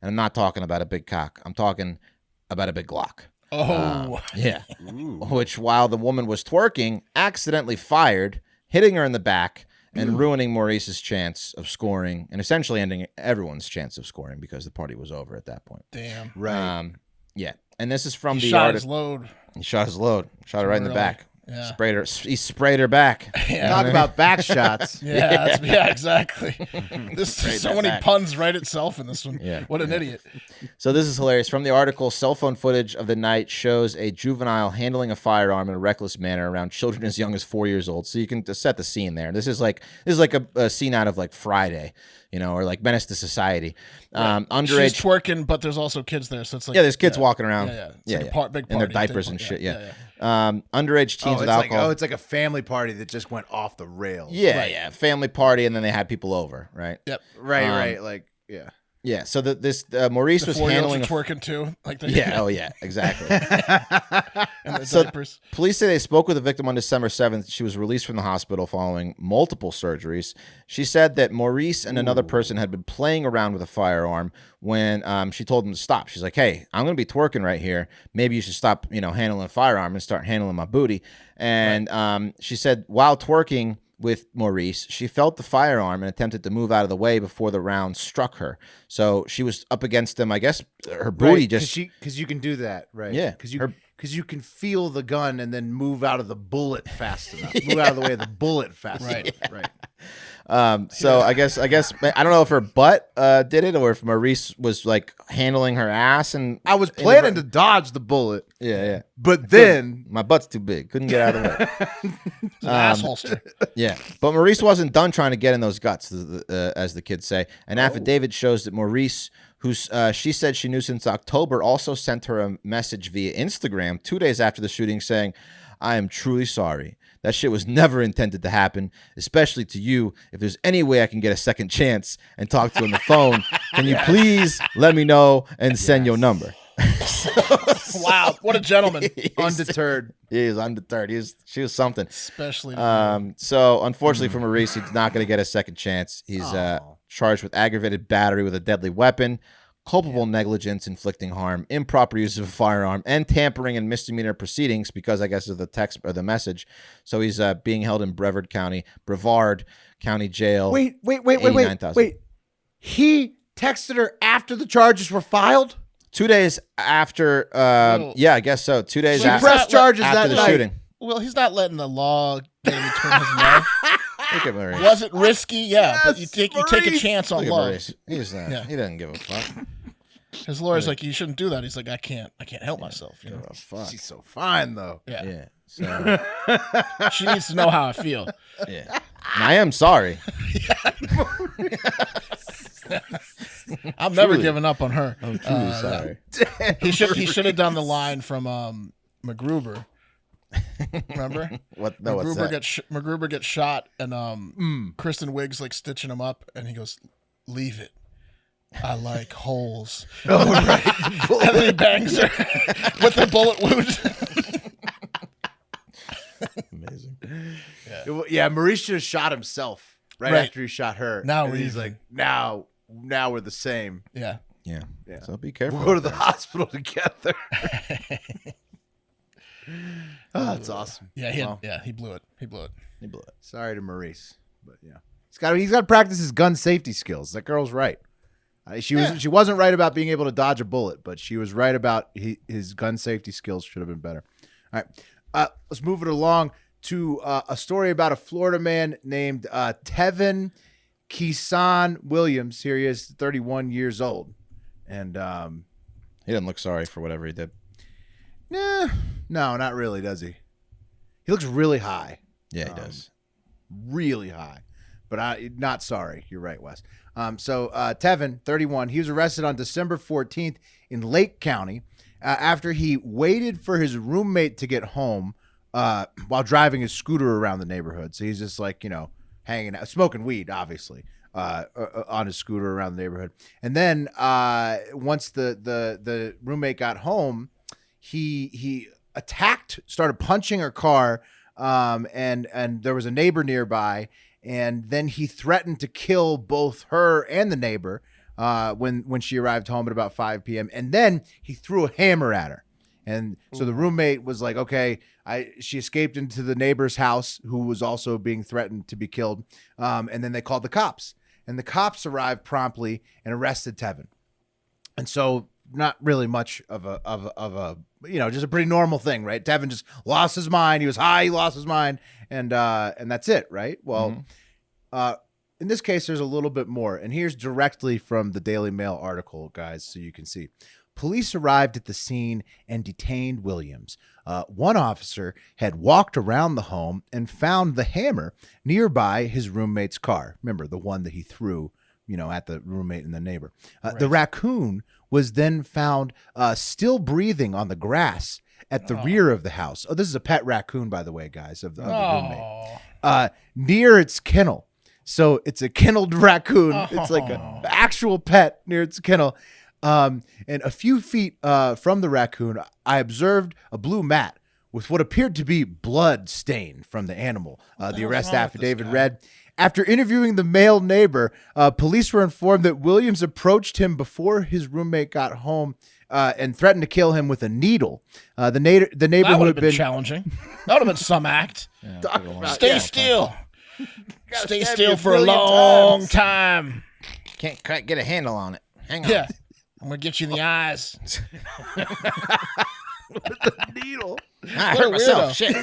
D: and I'm not talking about a big cock. I'm talking about a big Glock.
C: Oh.
D: Yeah. Which, while the woman was twerking, accidentally fired, hitting her in the back and ruining Maurice's chance of scoring and essentially ending everyone's chance of scoring because the party was over at that point.
C: Damn.
B: Right.
D: Yeah. And this is from
C: He
D: the
C: shot
D: article.
C: his load.
D: He shot his load. Shot her right in the back.
C: Yeah.
D: Sprayed her. He sprayed her back.
C: Yeah.
B: Talk about back shots.
C: Yeah, exactly. This so many
D: back.
C: puns write itself in this one.
D: Yeah.
C: What an idiot.
D: So this is hilarious. From the article, cell phone footage of the night shows a juvenile handling a firearm in a reckless manner around children as young as 4 years old. So you can just set the scene there. This is like a scene out of like Friday, or like Menace to Society. Underage.
C: She's twerking, but there's also kids there, so it's like
D: There's kids walking around.
C: It's like a big party.
D: in their diapers and shit. Underage teens with
B: it's
D: alcohol.
B: it's like a family party that just went off the rails.
D: Yeah, family party, and then they had people over, right?
C: Yep.
B: Right. Like, yeah.
D: Yeah. So this Maurice was handling
C: twerking too, like they
D: exactly.
C: and the
D: So
C: diapers.
D: police say they spoke with the victim on December 7th. She was released from the hospital following multiple surgeries. She said that Maurice and another person had been playing around with a firearm when she told them to stop. She's like, "Hey, I'm going to be twerking right here. Maybe you should stop, handling a firearm and start handling my booty." And she said while twerking with Maurice, she felt the firearm and attempted to move out of the way before the round struck her. So she was up against him. I guess her booty
B: because you can do that, right?
D: Yeah,
B: because you can feel the gun and then move out of the bullet fast enough. Move out of the way of the bullet fast enough. Right.
D: So I guess I don't know if her butt did it or if Maurice was like handling her ass, and
B: I was planning to dodge the bullet.
D: Yeah.
B: But then
D: my butt's too big, couldn't get out of the way.
C: It's an ass holster.
D: Yeah, but Maurice wasn't done trying to get in those guts, as the kids say. An affidavit shows that Maurice, who she said she knew since October, also sent her a message via Instagram 2 days after the shooting saying, "I am truly sorry. That shit was never intended to happen, especially to you. If there's any way I can get a second chance and talk to you on the phone, can you please let me know and send your number?"
C: Wow, what a gentleman.
B: undeterred.
D: He is undeterred. She was something.
C: Especially.
D: So unfortunately for Maurice, he's not going to get a second chance. He's charged with aggravated battery with a deadly weapon, culpable negligence, inflicting harm, improper use of a firearm, and tampering and misdemeanor proceedings because I guess of the text or the message. So he's being held in Brevard County Jail.
B: Wait. He texted her after the charges were filed?
D: 2 days after, I guess so. 2 days
B: She
D: after,
B: pressed charges
D: after
B: that
D: the
B: night.
D: shooting.
C: Well, he's not letting the law get in between his mouth.
D: Look at Maurice.
C: Was it risky? Yeah, but you take a
B: Maurice.
C: chance on
D: Look at
C: love.
D: Maurice. He's not.
C: Yeah.
D: He doesn't give a fuck.
C: His lawyer's like, you shouldn't do that. He's like, I can't help myself.
D: Oh, fuck.
B: She's so fine, though.
C: Yeah.
D: Yeah. So,
C: She needs to know how I feel.
D: yeah. And I am sorry.
C: I'm never giving up on her.
D: I'm truly sorry.
C: He should have done the line from MacGruber. Remember?
D: What's that?
C: MacGruber gets shot, and Kristen Wiig's like stitching him up, and he goes, "Leave it. I like holes."
B: Oh, right.
C: And then he bangs her with the bullet wound.
D: Amazing.
B: Yeah, Maurice should have shot himself right
C: Right.
B: after he shot her.
C: Now
B: And
C: we're
B: he's
C: even.
B: like, now we're the same.
C: Yeah.
D: Yeah. So be careful.
B: We'll go to the hospital together. Oh, that's awesome.
C: Yeah. He blew it.
B: Sorry to Maurice, but yeah, he's got to practice his gun safety skills. That girl's right. She wasn't right about being able to dodge a bullet, but she was right about his gun safety skills should have been better. All Let's move it along to a story about a Florida man named Tevin Keeson Williams. Here he is, 31 years old. And
D: he doesn't look sorry for whatever he did.
B: Nah, no, not really, does he? He looks really high.
D: Yeah, he does.
B: Really high. But not sorry. You're right, Wes. So Tevin, 31, he was arrested on December 14th in Lake County after he waited for his roommate to get home while driving his scooter around the neighborhood. So he's just like, hanging out, smoking weed, obviously, on his scooter around the neighborhood. And then once the roommate got home, he started punching her car, and there was a neighbor nearby, and then he threatened to kill both her and the neighbor when she arrived home at about 5 p.m. And then he threw a hammer at her. And so the roommate was like, okay, she escaped into the neighbor's house, who was also being threatened to be killed. And then they called the cops, and the cops arrived promptly and arrested Tevin. And so not really much of a just a pretty normal thing, right? Tevin just lost his mind. He was high, he lost his mind, and that's it, right? Well, in this case, there's a little bit more, and here's directly from the Daily Mail article, guys, so you can see. Police arrived at the scene and detained Williams. One officer had walked around the home and found the hammer nearby his roommate's car. Remember, the one that he threw, at the roommate and the neighbor. Right. The raccoon was then found still breathing on the grass at the rear of the house. Oh, this is a pet raccoon, by the way, guys, of the roommate. Near its kennel. So it's a kenneled raccoon. It's like an actual pet near its kennel. And a few feet from the raccoon, I observed a blue mat with what appeared to be blood stain from the animal. The arrest affidavit read, after interviewing the male neighbor, police were informed that Williams approached him before his roommate got home and threatened to kill him with a needle. The neighbor
C: that
B: would
C: have been challenging. That would have been some act. Stay still. Stay still for a long time.
D: Can't quite get a handle on it. Hang on.
C: Yeah. I'm going to get you in the eyes.
B: With the needle.
D: I hurt myself. Shit.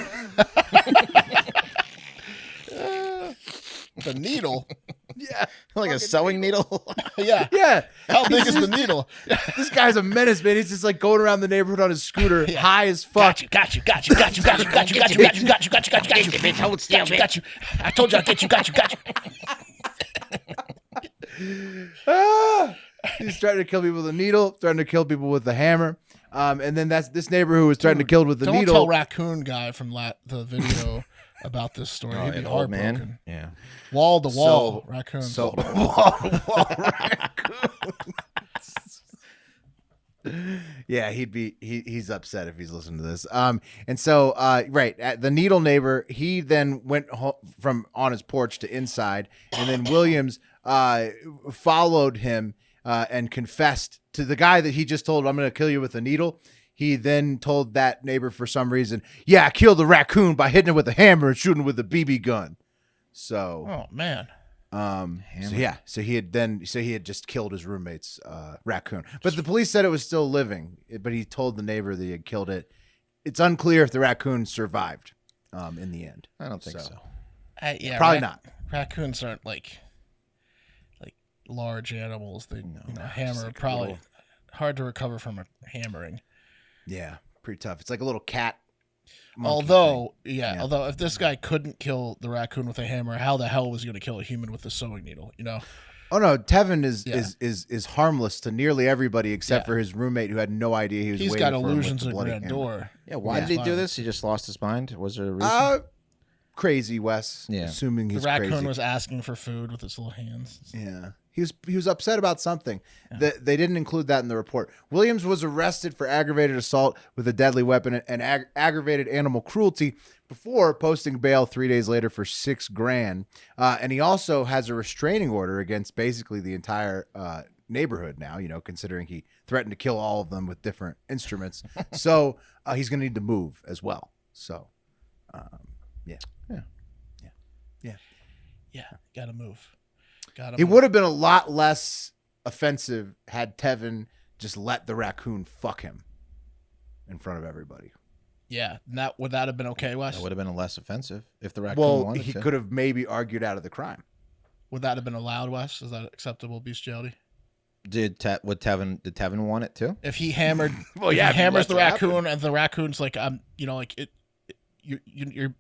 C: The needle?
D: Yeah. Like a sewing needle?
C: Yeah.
B: Yeah.
C: How big is the needle?
B: This guy's a menace, man. He's just like going around the neighborhood on his scooter, high as fuck.
C: Got you. Hold still, bitch. Got you. I told you I'd get you. Got you.
B: He's trying to kill people with a needle, threatening to kill people with a hammer. And then that's this neighbor who was trying to kill with the needle.
C: Don't tell Raccoon guy from the video about this story. He'd be heartbroken.
D: Man. Yeah.
C: Wall to wall, Raccoon.
B: Wall to wall, Raccoon. Yeah, he's upset if he's listening to this. And so the needle neighbor, he then went from on his porch to inside, and then Williams followed him and confessed to the guy that he just told, I'm going to kill you with a needle. He then told that neighbor for some reason, yeah, I killed the raccoon by hitting it with a hammer and shooting it with a BB gun. So,
C: oh man.
B: So he had just killed his roommate's raccoon, but the police said it was still living, but he told the neighbor that he had killed it. It's unclear if the raccoon survived in the end.
D: I don't think so.
B: Probably not.
C: Raccoons aren't like large animals. They hammer like probably hard to recover from a hammering.
B: Yeah, pretty tough. It's like a little cat.
C: Although if this guy couldn't kill the raccoon with a hammer, how the hell was he going to kill a human with a sewing needle?
B: Oh no, Tevin is harmless to nearly everybody except for his roommate who had no idea he was.
C: He's
B: waiting
C: got
B: for
C: illusions
B: him
C: of
B: with the bloody
C: grandeur.
D: Yeah, why did he do this? He just lost his mind. Was there a reason?
B: Crazy, Wes.
D: Yeah,
B: assuming he's
C: the raccoon
B: crazy.
C: Was asking for food with his little hands.
B: Yeah. He was upset about something. Yeah. They didn't include that in the report. Williams was arrested for aggravated assault with a deadly weapon and aggravated animal cruelty before posting bail 3 days later for $6,000. And he also has a restraining order against basically the entire neighborhood now, considering he threatened to kill all of them with different instruments. So he's going to need to move as well. So,
C: Gotta move.
B: It would have been a lot less offensive had Tevin just let the raccoon fuck him in front of everybody.
C: Yeah, would that have been okay, Wes?
D: That would have been less offensive if the raccoon
B: Well,
D: wanted
B: he
D: to.
B: could have maybe argued out of the crime.
C: Would that have been allowed, Wes? Is that acceptable bestiality?
D: Did Tevin want it too?
C: If he hammered,
B: Well,
C: if
B: yeah,
C: he
B: if he
C: hammers
B: lets
C: the
B: it happen.
C: raccoon, and the raccoon's like, you're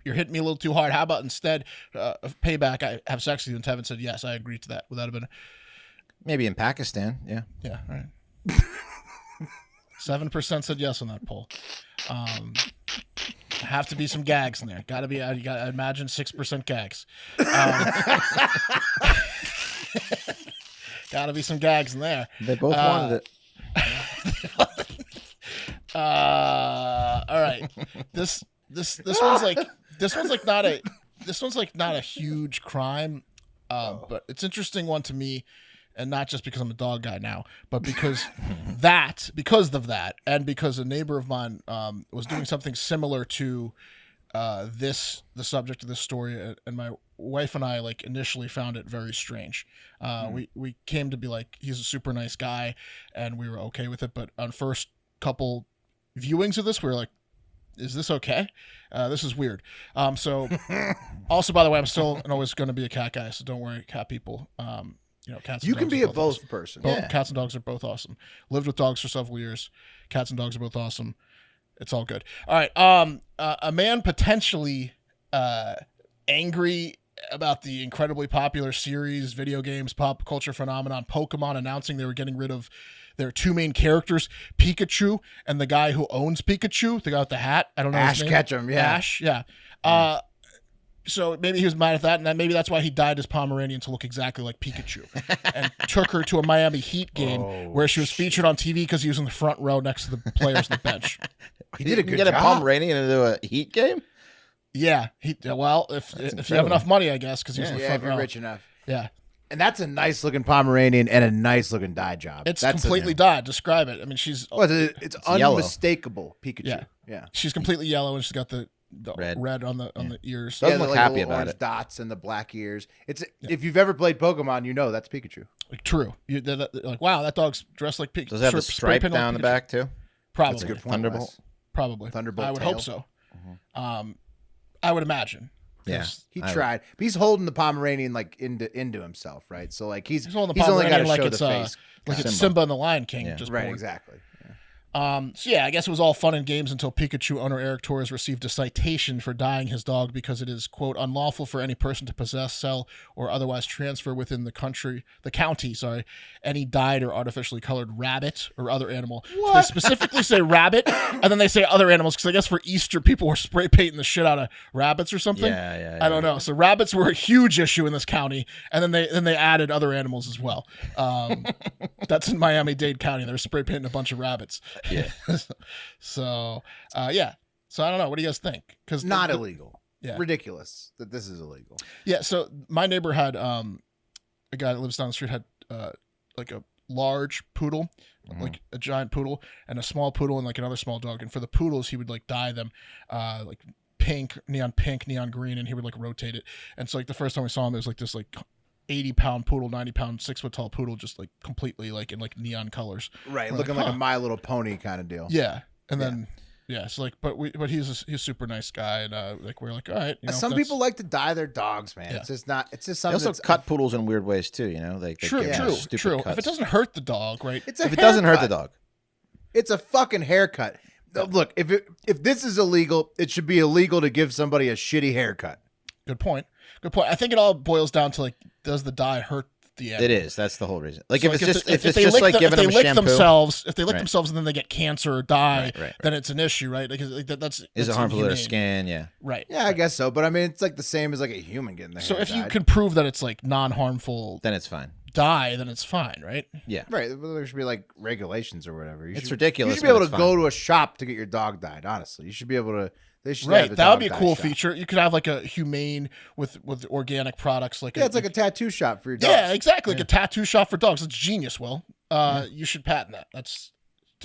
C: hitting me a little too hard. How about instead of payback, I have sex with you? And Tevin said, yes, I agree to that. Would that have been?
D: Maybe in Pakistan, yeah.
C: Yeah, all right. 7% said yes on that poll. Have to be some gags in there. Got to be. You got to imagine 6% gags. Got to be some gags in there.
D: They both wanted it.
C: All right. This one's like not a huge crime, but it's an interesting one to me, and not just because I'm a dog guy now, but because of that, and because a neighbor of mine was doing something similar to the subject of this story, and my wife and I like initially found it very strange. We came to be like, he's a super nice guy, and we were okay with it, but on first couple viewings of this, we were like, is this okay? This is weird. So also, by the way, I'm still and always going to be a cat guy, so don't worry, cat people. Cats.
B: You
C: and
B: can
C: dogs
B: be
C: are
B: a both
C: awesome.
B: person.
C: Cats and dogs are both awesome. Lived with dogs for several years. Cats and dogs are both awesome. It's all good. All right. A man potentially angry about the incredibly popular series, video games, pop culture phenomenon, Pokemon, announcing they were getting rid of their two main characters, Pikachu and the guy who owns Pikachu, the guy with the hat. I don't know
B: Ash
C: his name.
B: Ketchum, yeah.
C: Ash, yeah. So maybe he was mad at that, and maybe that's why he dyed his Pomeranian to look exactly like Pikachu, and took her to a Miami Heat game where she was featured on TV because he was in the front row next to the players on the bench.
B: He did a good
D: get
B: job.
D: a Pomeranian into a Heat game?
C: Yeah, if you have enough money, I guess, because he was in the
B: Yeah,
C: front
B: if you're
C: row.
B: rich enough.
C: Yeah,
B: And that's a nice looking Pomeranian and a nice looking dye job.
C: it's
B: That's
C: completely dyed. Describe it. I mean, she's
B: it's
D: yellow.
B: unmistakable Pikachu.
C: Yeah. She's completely yellow, and she's got the
D: Red.
C: on the ears.
D: Doesn't look
B: like
D: happy
B: the little
D: about
B: orange
D: it.
B: dots and the black ears. It's if you've ever played Pokemon, you know that's Pikachu.
C: Like, true. They're like, wow, that dog's dressed like Pikachu.
D: Does it have a stripe down the back too?
C: Probably.
B: That's a good point.
D: Thunderbolt?
B: Wes.
C: Probably.
B: Thunderbolt
C: I would
B: tail.
C: hope so. I would imagine.
D: Yeah.
B: He tried, but he's holding the Pomeranian like into himself, right? So like he's
C: holding the
B: only got to
C: Pomeranian like
B: show
C: it's
B: the face.
C: like it's Simba and the Lion King.
D: Yeah.
C: Just
B: Right,
C: born.
B: exactly.
C: So yeah, I guess it was all fun and games until Pikachu owner Eric Torres received a citation for dyeing his dog because it is, quote, unlawful for any person to possess, sell, or otherwise transfer within the county, any dyed or artificially colored rabbit or other animal. So they specifically say rabbit, and then they say other animals because I guess for Easter people were spray painting the shit out of rabbits or something.
D: Yeah.
C: I don't know. So rabbits were a huge issue in this county, and then they added other animals as well. That's in Miami-Dade County. They're spray painting a bunch of rabbits.
D: Yeah.
C: So yeah. So I don't know. What do you guys think? Because
B: Not illegal.
C: Yeah.
B: Ridiculous that this is illegal.
C: Yeah. So my neighbor had a guy that lives down the street had like a large poodle, like a giant poodle, and a small poodle, and like another small dog. And for the poodles, he would like dye them like pink, neon green, and he would like rotate it. And so like the first time we saw him, it was like this like 80-pound poodle, 90-pound, 6-foot tall poodle, just like completely like in like neon colors.
B: Right,
C: We're
B: looking like
C: huh.
B: a My Little Pony kind of deal.
C: Yeah, and then so like, but he's a super nice guy, and like we're like, all right. You know,
B: Some people like to dye their dogs, man.
C: Yeah.
B: It's just not. It's just
D: They
B: something.
D: also
B: that's
D: cut poodles in weird ways too. You know, they
C: True.
D: give them stupid cuts.
C: If it doesn't hurt the dog, right?
B: It's a
D: If it doesn't hurt the
B: haircut.
D: dog,
B: It's a fucking haircut. Look, if this is illegal, it should be illegal to give somebody a shitty haircut.
C: Good point. I think it all boils down to like, does the dye hurt the animal?
D: it is. That's the whole reason. Like
C: So,
D: if
C: like,
D: it's just
C: they
D: just
C: lick
D: like
C: the-
D: giving
C: if
D: them
C: they
D: a
C: lick
D: shampoo,
C: themselves, if they lick
D: Right.
C: themselves and then they get cancer or die,
D: Right.
C: then it's an issue, right? Because like, that's
D: is it harmful to their
C: inhumane.
D: skin? Yeah.
C: Right.
B: Yeah, I guess so. But I mean, it's like the same as like a human getting their
C: So
B: hair
C: if you
B: dyed.
C: can prove that it's like non-harmful
D: Then it's fine.
C: dye, then it's fine, right?
D: Yeah.
B: Right, there should be like regulations or whatever.
D: It's ridiculous,
B: You should be able
D: but
B: to
D: it's
B: go
D: fine.
B: to a shop to get your dog dyed. Honestly, you should be able to. They should have
C: Right.
B: the
C: That would
B: dog
C: be a
B: dye
C: cool
B: shop.
C: feature. You could have like a humane with organic products, like
B: Yeah, it's like a tattoo shop for your dog.
C: yeah, exactly, like a tattoo shop for dogs. It's genius. Will you should patent that? That's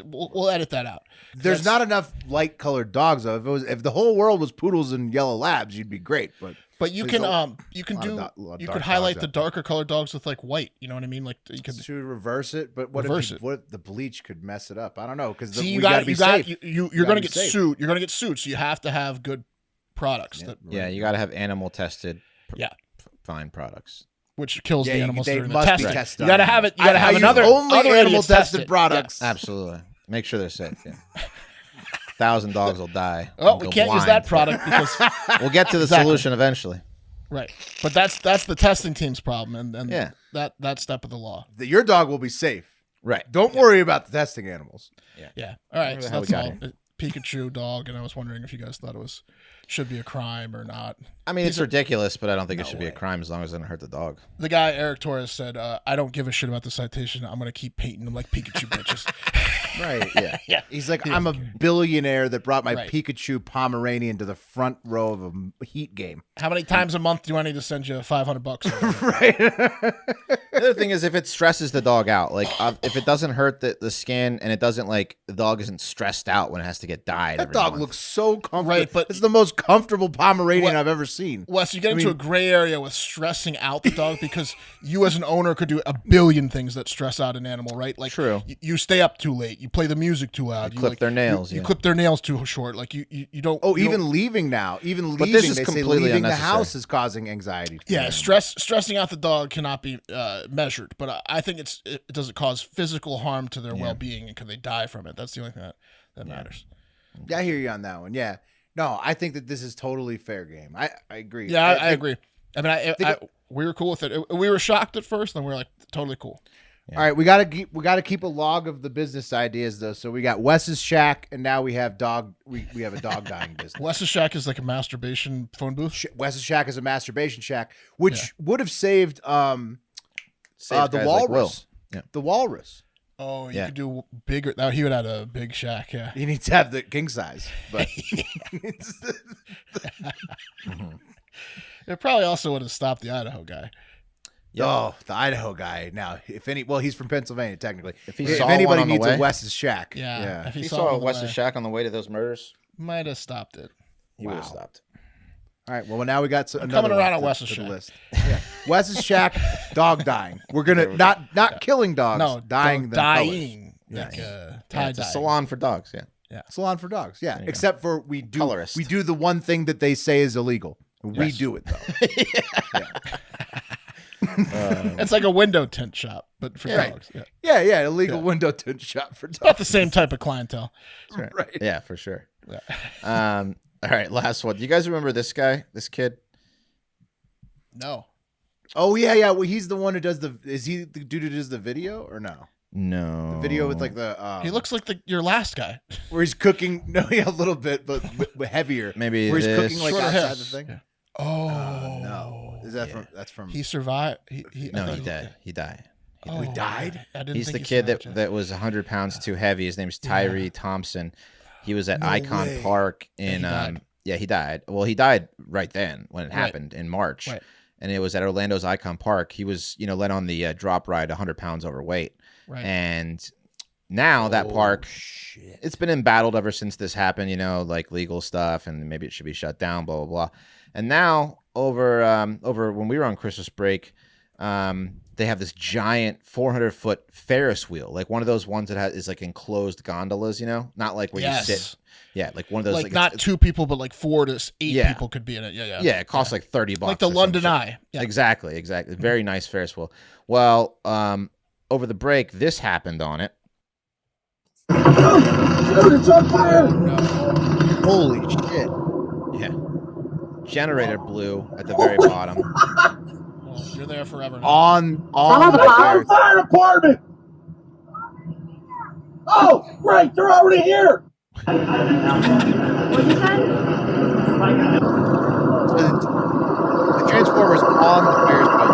C: We'll edit that out.
B: There's not enough light colored dogs though. If the whole world was poodles and yellow labs, you'd be great. But
C: you can highlight the darker colored dogs with like white. You know what I mean? Like you could
B: reverse it. But what if the bleach could mess it up? I don't know because
C: you're going to get sued. You're going to get sued. So you have to have good products.
D: You got to have animal tested. Fine products.
C: Which kills the animals
B: they
C: during the
B: must
C: testing.
B: be tested.
C: You got to have it. You got to have another
B: animal tested products.
D: Yeah. Absolutely. Make sure they're safe. Yeah. 1,000 dogs will die.
C: Oh, we can't use that product because
D: we'll get to the solution eventually.
C: Right, but that's the testing team's problem, and that step of the law.
B: Your dog will be safe.
D: Right.
B: Don't worry about the testing animals.
C: Yeah. All right. So that's all. Pikachu dog, and I was wondering if you guys thought it should be a crime or not.
D: I mean, it's ridiculous, but I don't think it should be a crime as long as it doesn't hurt the dog.
C: The guy, Eric Torres, said, I don't give a shit about the citation. I'm going to keep painting them like Pikachu bitches.
B: Right, yeah. He's like, I'm a billionaire that brought my Pikachu Pommeranian to the front row of a Heat game.
C: How many times a month do I need to send you $500?
B: Right.
D: The other thing is if it stresses the dog out, like if it doesn't hurt the skin and it doesn't the dog isn't stressed out when it has to get dyed.
B: That dog looks so comfortable.
C: Right, but
B: it's the most comfortable Pomeranian I've ever seen.
C: Wes, you get into a gray area with stressing out the dog because you as an owner could do a billion things that stress out an animal, right? Like
D: True.
C: You stay up too late, you play the music too loud,
D: you clip their nails.
C: You clip their nails too short. Like you don't.
B: Oh, even leaving now,
D: but this is
B: they
D: completely
B: say leaving
D: unnecessary.
B: the house is causing anxiety.
C: Yeah, stressing out the dog cannot be measured, but I think it doesn't cause physical harm to their well-being, and can they die from it? That's the only thing that matters.
B: Yeah, I hear you on that one. Yeah, no, I think that this is totally fair game. I agree.
C: Yeah, I agree. I mean, we were cool with it. We were shocked at first, then we were like, totally cool.
B: Yeah. All right, we gotta keep a log of the business ideas though. So we got Wes's Shack, and now we have we have a dog dying business.
C: Wes's Shack is like a masturbation phone booth.
B: Wes's Shack is a masturbation shack, which would have saved the walrus. The walrus.
C: Oh, you could do bigger. Now he would have a big shack. Yeah,
B: he needs to have the king size, but
C: it probably also would have stopped the Idaho guy.
B: Yep. Oh, the Idaho guy. Now, he's from Pennsylvania technically.
D: If
B: anybody needs a Wes's Shack,
C: yeah.
D: If he saw a Wes's Shack on the way to those murders,
C: might have stopped it.
D: He would have stopped.
B: All right. Well, now we got another
C: coming around on
B: Wes's
C: Shack.
B: List. Yeah. Wes's Shack, dog dying. We're gonna not killing dogs.
C: No,
B: dying.
C: Dying.
B: Like
D: it's a salon for dogs.
C: Yeah.
B: Salon for dogs. Yeah. Except for we do the one thing that they say is illegal. We do it though.
C: It's like a window tint shop, but for dogs.
B: Yeah. Illegal window tint shop for dogs.
C: About the same type of clientele.
B: Right.
D: Yeah, for sure. Yeah. All right, last one. Do you guys remember this guy, this kid?
C: No.
B: Oh yeah. Well, he's the one who does is he the dude who does the video or no?
D: No.
B: The video with like the
C: he looks like your last guy.
B: Where he's cooking a little bit, but heavier.
D: Maybe
B: where he's cooking like
C: Shorter
B: outside
C: hair.
B: the thing.
C: Yeah.
B: No. Is that
C: that's from he survived. He
D: died. He died.
B: He died?
D: He's the kid that was 100 pounds too heavy. His name's Tyree Thompson. He was at Icon Park in he died. Well, he died right then when it happened in March.
C: Right.
D: And it was at Orlando's Icon Park. He was, led on the drop ride 100 pounds overweight.
C: Right.
D: And now that park, it's been embattled ever since this happened, like legal stuff, and maybe it should be shut down, blah, blah, blah. And now over when we were on Christmas break, they have this giant 400-foot Ferris wheel, like one of those ones that is like enclosed gondolas, not like where you sit. Yeah, like one of those.
C: Like not two people, but like 4 to 8 people could be in it. Yeah.
D: Yeah, it costs like $30.
C: Like the London Eye.
D: Yeah. Exactly. Very nice Ferris wheel. Well, over the break, this happened on it.
A: It's on fire!
B: Holy shit.
D: Yeah. Generator blew at the very bottom.
C: Well, you're there forever now.
B: On
A: the fire department! Oh, great, they're already here!
E: What you said?
B: The Transformers on the Ferris wheel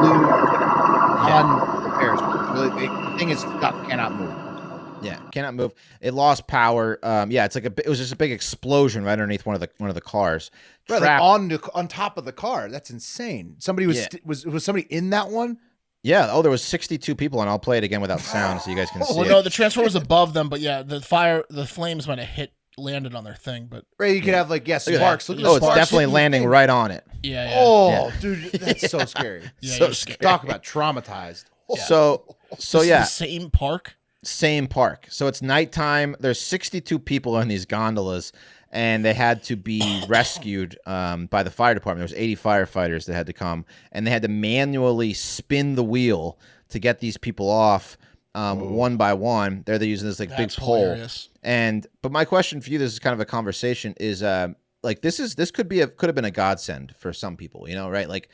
B: blew on the Ferris wheel. The thing is stuck, cannot move.
D: Yeah, cannot move. It lost power. It's like it was just a big explosion right underneath one of the cars.
B: Right, like on top of the car. That's insane. Somebody was somebody in that one?
D: Yeah. Oh, there was 62 people, and I'll play it again without sound so you guys can see.
C: Well, no, the transfer was above them, but yeah, the flames might have landed on their thing, but
B: Right, you could have like sparks. Look at the
D: Oh, it's
B: sparks
D: definitely
B: hitting the
D: landing
B: thing.
D: right on it.
C: yeah.
B: Oh, dude, that's so scary.
C: Yeah,
D: So
C: you're
D: scary.
B: Talk about traumatized.
D: So
C: This is
D: yeah.
C: the same park.
D: Same park. So it's nighttime. There's 62 people on these gondolas, and they had to be rescued by the fire department. There was 80 firefighters that had to come, and they had to manually spin the wheel to get these people off one by one. They're using this big
C: That's
D: pole.
C: hilarious.
D: But my question for you, this is kind of a conversation, is this could have been a godsend for some people, right? Like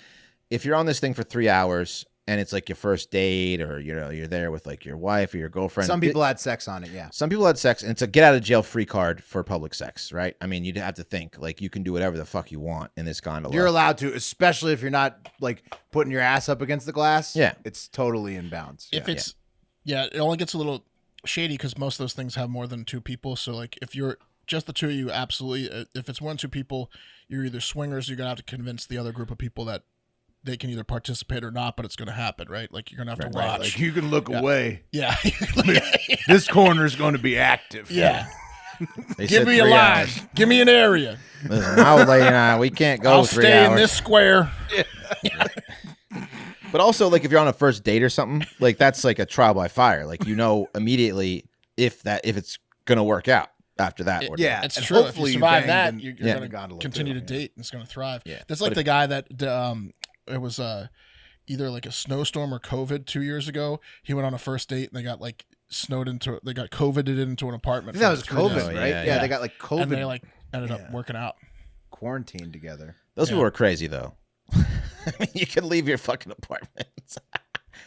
D: if you're on this thing for 3 hours. And it's like your first date, or you're there with like your wife or your girlfriend.
B: Some people had sex on it, yeah.
D: Some people had sex, and it's a get out of jail free card for public sex, right? I mean, you'd have to think like you can do whatever the fuck you want in this gondola.
B: You're allowed to, especially if you're not like putting your ass up against the glass.
D: Yeah.
B: It's totally in bounds.
C: If it's, it only gets a little shady because most of those things have more than 2 people. So like if you're just the 2 of you, absolutely. If it's 1, 2 people, you're either swingers. You're gonna have to convince the other group of people that they can either participate or not, but it's going to happen, right? Like you're going to have to watch.
B: Like you can look away.
C: Yeah.
B: This corner is going to be active.
C: Yeah.
D: They
C: Give
D: said
C: me a
D: 3
C: line.
D: hours.
C: Give me an area.
D: Listen, I was like, we can't go
C: I'll
D: 3
C: stay
D: hours.
C: in this square.
D: But also, like if you're on a first date or something, like that's like a trial by fire. Like immediately if it's going to work out after that.
B: Yeah.
C: It's
B: and
C: true. If you
B: hopefully
C: survive
B: banged
C: that,
B: and
C: you're
B: yeah.
C: going to continue to date and it's going to thrive.
D: Yeah.
C: That's like the guy that it was either like a snowstorm or COVID 2 years ago. He went on a first date and they got like they got COVIDed into an apartment.
B: I think that was
C: for 3 days.
B: COVID, right? Yeah, they got like COVID.
C: And they like ended up working out.
B: quarantined together.
D: Those people are crazy, though. I mean, you can leave your fucking apartment.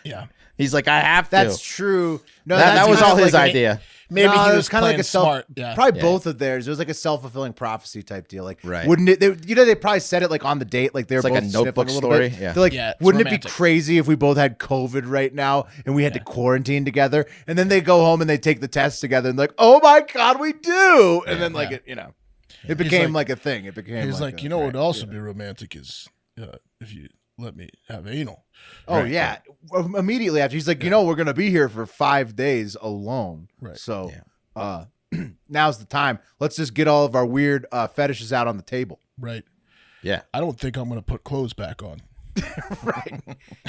C: Yeah.
D: He's like, I have to.
B: That's true. No,
D: that was all his
B: like,
D: idea.
C: Maybe
B: no,
C: he
B: it
C: was
B: kind of like
C: playing
B: a self.
C: smart. Yeah.
B: Probably
D: Yeah.
B: both of theirs. It was like a self-fulfilling prophecy type deal. Like,
D: Right.
B: wouldn't it? They probably said it like on the date, like they were
D: It's like
B: both
D: a Notebook
B: sniffing a little
D: story.
B: bit.
D: Yeah.
B: They're like,
C: Yeah, it's
B: wouldn't it
C: romantic.
B: be crazy if we both had COVID right now and we had to quarantine together? And then they go home and they take the test together and like, oh my god, we do. And then like it became like a thing. It became.
C: He's like,
B: a-
C: you know, what would also be romantic is if you let me have anal.
B: Oh yeah. Immediately after, he's like, you know, we're gonna be here for 5 days alone.
C: Right.
B: So, now's the time. Let's just get all of our weird fetishes out on the table.
C: Right.
D: Yeah.
C: I don't think I'm going to put clothes back on.
B: Right.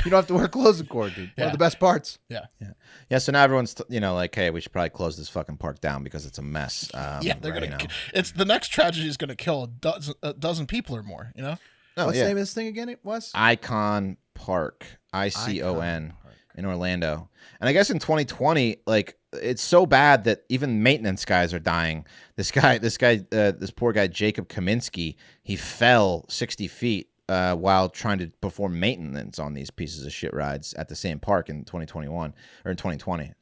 B: You don't have to wear clothes in quarantine. One of the best parts.
C: Yeah.
D: Yeah, so now everyone's, like, hey, we should probably close this fucking park down because it's a mess.
C: Yeah, they're going to. It's the next tragedy is going to kill a dozen people or more. You know.
D: Oh,
B: What's
D: yeah.
B: the name of this thing again? It was
D: Icon Park, ICON, in Orlando. And I guess in 2020, like, it's so bad that even maintenance guys are dying. This poor guy, Jacob Kaminsky, he fell 60 feet while trying to perform maintenance on these pieces of shit rides at the same park in 2021 or in 2020.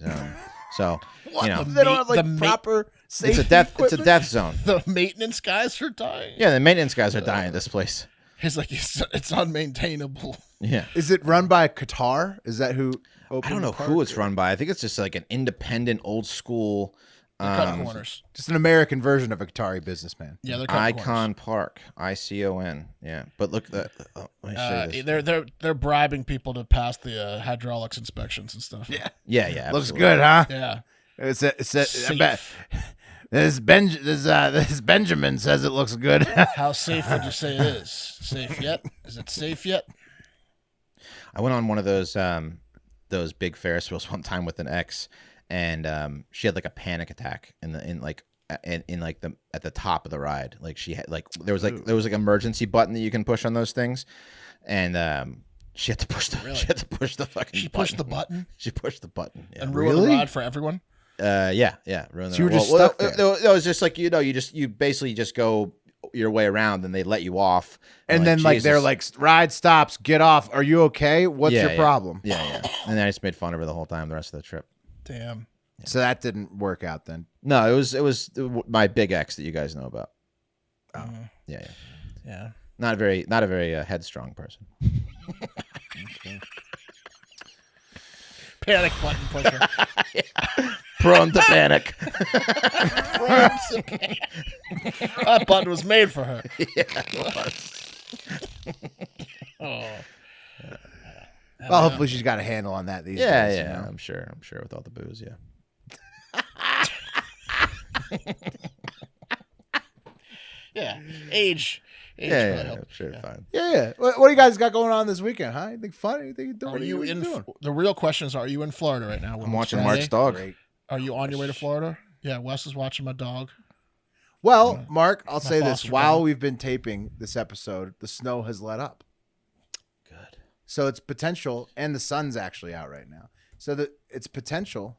D: So
B: They don't have like proper safety
D: it's a death
B: equipment?
D: zone.
C: The maintenance guys are dying.
D: Yeah, the maintenance guys are dying at this place.
C: He's like, it's unmaintainable.
D: Yeah.
B: Is it run by Qatar? Is that who?
D: I don't know who it's run by. I think it's just like an independent, old school.
C: They're cutting corners.
B: Just an American version of a Qatari businessman.
C: Yeah, they're cutting
D: Icon Park, ICON. Yeah, but look, let me show you this.
C: They're bribing people to pass the hydraulics inspections and stuff.
B: Yeah,
D: yeah.
B: Looks
D: absolutely.
B: good, huh?
C: Yeah.
B: It's I
C: Safe.
B: bet this Benjamin says it looks good.
C: How safe would you say it is? Safe yet? Is it safe yet?
D: I went on one of those big Ferris wheels one time with an ex, and she had like a panic attack at the top of the ride. Like she had there was like emergency button that you can push on those things, and she had to push the fucking.
C: She pushed the button
D: She pushed the button. Yeah.
C: and ruined the ride for everyone.
D: Yeah. Ruined
B: So you were just stuck there.
D: It was just like you basically just go your way around, and they let you off,
B: And then like they're
D: Jesus.
B: like, ride stops, get off. Are you okay? What's your problem?
D: Yeah. And then I just made fun of her the whole time, the rest of the trip.
C: Damn.
B: So that didn't work out then.
D: No, it was my big ex that you guys know about.
B: Oh.
C: Yeah.
D: Not a very headstrong person.
C: Panic button pusher.
D: Prone to panic.
C: That button was made for her.
D: Yeah, it was.
C: Oh.
B: Well, hopefully she's got a handle on that these days.
D: Yeah,
B: You know?
D: I'm sure with all the booze, yeah.
C: Yeah, age.
D: Yeah, sure, fine.
B: Yeah. What do you guys got going on this weekend, huh? Anything fun? Anything doing?
C: Are you in?
B: doing?
C: The real question is, are you in Florida right now?
D: I'm watching Mark's dog.
B: Great.
C: Are you on your way to Florida? Yeah, Wes is watching my dog.
B: Well, Mark, I'll say this.
C: foster
B: While
C: dog.
B: we've been taping this episode, the snow has let up.
D: Good.
B: So it's potential, and the sun's actually out right now. So that it's potential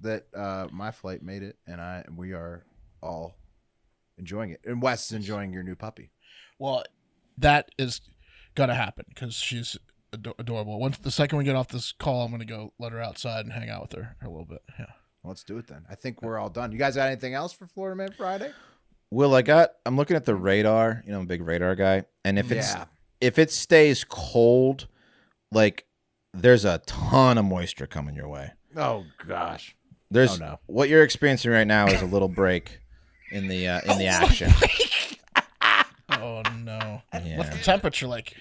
B: that my flight made it, and we are all enjoying it. And Wes is enjoying your new puppy.
C: Well, that is gonna happen because she's adorable. Once the second we get off this call, I'm gonna go let her outside and hang out with her a little bit. Yeah.
B: Well, let's do it then. I think we're all done. You guys got anything else for Florida Man Friday?
D: Will, I'm looking at the radar. You know, I'm a big radar guy. And if it stays cold, like there's a ton of moisture coming your way.
B: Oh gosh.
D: What you're experiencing right now is a little break in the action.
C: Oh no.
D: Yeah.
C: What's the temperature like?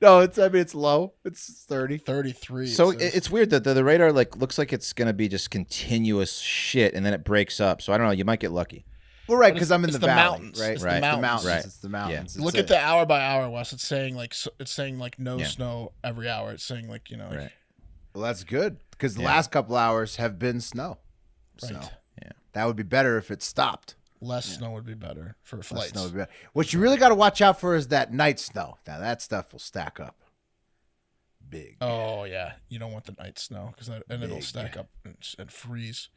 B: No, it's low. It's 30.
C: 33.
D: So it's weird that the radar looks like it's gonna be just continuous shit, and then it breaks up. So I don't know. You might get lucky.
B: Well, right, because I'm in
C: it's
B: the
C: the
B: valley,
C: mountains.
B: right?
C: It's
B: Right.
C: the mountains.
D: Right.
B: It's the mountains.
C: Look at the hour by hour, Wes. It's saying like no snow every hour. It's saying like
D: Right.
B: Well, that's good because the last couple hours have been snow.
C: Right.
B: So
D: Yeah.
B: that would be better if it stopped.
C: less snow would be better for
B: Less
C: flights.
B: snow would be better. What you really got to watch out for is that night snow. Now that stuff will stack up big.
C: Oh yeah, you don't want the night snow because it'll
B: Big.
C: stack up and freeze.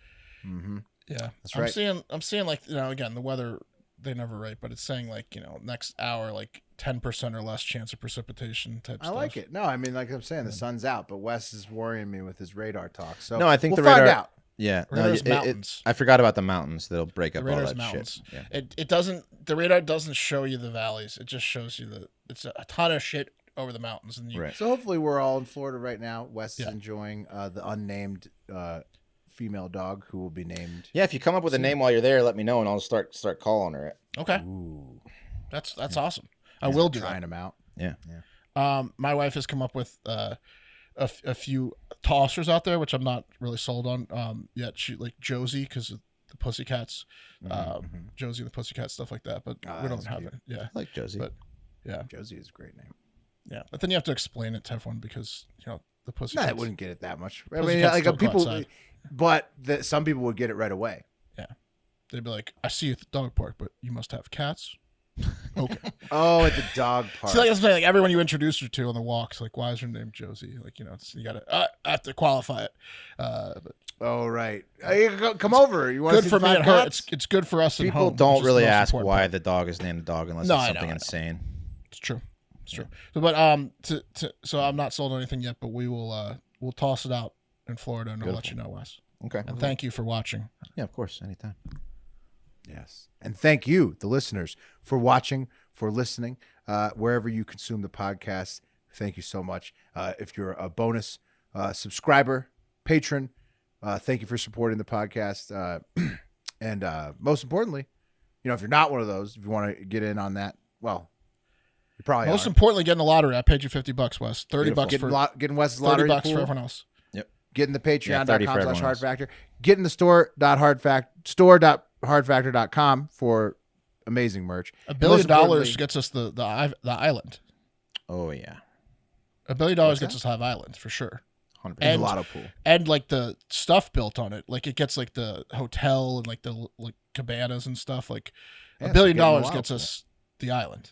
B: Mm-hmm.
C: Yeah,
B: That's right.
C: I'm seeing like again the weather they never write, but it's saying like next hour like 10% or less chance of precipitation type
B: I
C: stuff.
B: like it. No, I mean like I'm saying, the sun's out, but Wes is worrying me with his radar talk. So
D: No, I think
B: we'll
D: the radar.
B: find out.
D: Yeah,
C: Radar's mountains.
D: I forgot about the mountains that'll break
C: The
D: up all
C: radar's
D: that
C: mountains.
D: shit. Yeah.
C: It doesn't. The radar doesn't show you the valleys. It just shows you it's a ton of shit over the mountains, and you,
D: Right.
B: So hopefully we're all in Florida right now. Wes is
C: Yeah.
B: enjoying the unnamed female dog who will be named.
D: Yeah, if you come up with a name while you're there, let me know, and I'll start calling her it.
C: Okay,
B: Ooh,
C: that's awesome. I will do
B: trying
C: that.
B: them out.
D: Yeah.
C: My wife has come up with a few tossers out there, which I'm not really sold on yet. She like Josie because of the Pussycats, Josie and the Pussycats, stuff like that. But we don't
B: that's
C: have
B: cute.
C: it. Yeah,
D: I like Josie.
C: but yeah,
B: Josie is a great name.
C: yeah. But then you have to explain it to everyone because the
B: No,
C: Pussycats.
B: I wouldn't get it that much. I mean,
C: Pussycats
B: like
C: don't go
B: people,
C: outside.
B: but some people would get it right away.
C: Yeah, they'd be like, "I see you at the dog park, but you must have cats." Okay.
B: Oh, at the dog park.
C: See, like I'm saying, like everyone you introduce her to on the walks, like, why is her name Josie? Like, it's, you gotta, I have to qualify it. But
B: Oh, right. Come over. You want
C: good
B: to see
C: for
B: the
C: me
B: five
C: and her.
B: cats?
C: It's good for us. at
D: People
C: home,
D: don't
C: which is the
D: really
C: most
D: ask
C: important
D: why
C: part.
D: the dog is named the dog unless
C: No,
D: it's
C: I know,
D: something
C: I know.
D: insane.
C: It's true. It's true. So, but so I'm not sold on anything yet, but we will we'll toss it out in Florida and I'll let you know, Wes.
D: Okay.
C: And thank you for watching.
D: Yeah, of course, anytime.
B: Yes. And thank you, the listeners, for watching, for listening, wherever you consume the podcast. Thank you so much. If you're a bonus subscriber, patron, thank you for supporting the podcast. And most importantly, if you're not one of those, if you want to get in on that, well, you probably
C: Most
B: are.
C: importantly, getting the lottery. I paid you $50, Wes. $30 for
B: Getting Wes's
C: 30
B: lottery
C: bucks
B: pool,
C: for everyone else.
B: getting the
D: 30 for everyone
B: patreon.com/hardfactor, getting the store.hardfactor.com for amazing merch.
C: $1 billion
B: Most importantly-
C: gets us the island.
D: Oh yeah,
C: $1 billion gets us Hive Island for sure.
D: 100%.
B: and
C: And-
B: lotto pool.
C: And like the stuff built on it, like it gets like the hotel and like the cabanas and stuff. Like
B: Yeah,
C: $1 billion
B: so getting the lotto
C: gets
B: pool.
C: us the island.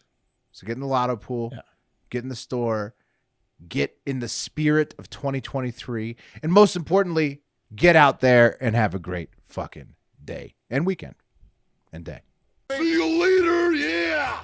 B: So get in the lotto pool,
C: Yeah.
B: get in the store, get in the spirit of 2023, and most importantly, get out there and have a great fucking day and weekend and day.
A: See you later, yeah!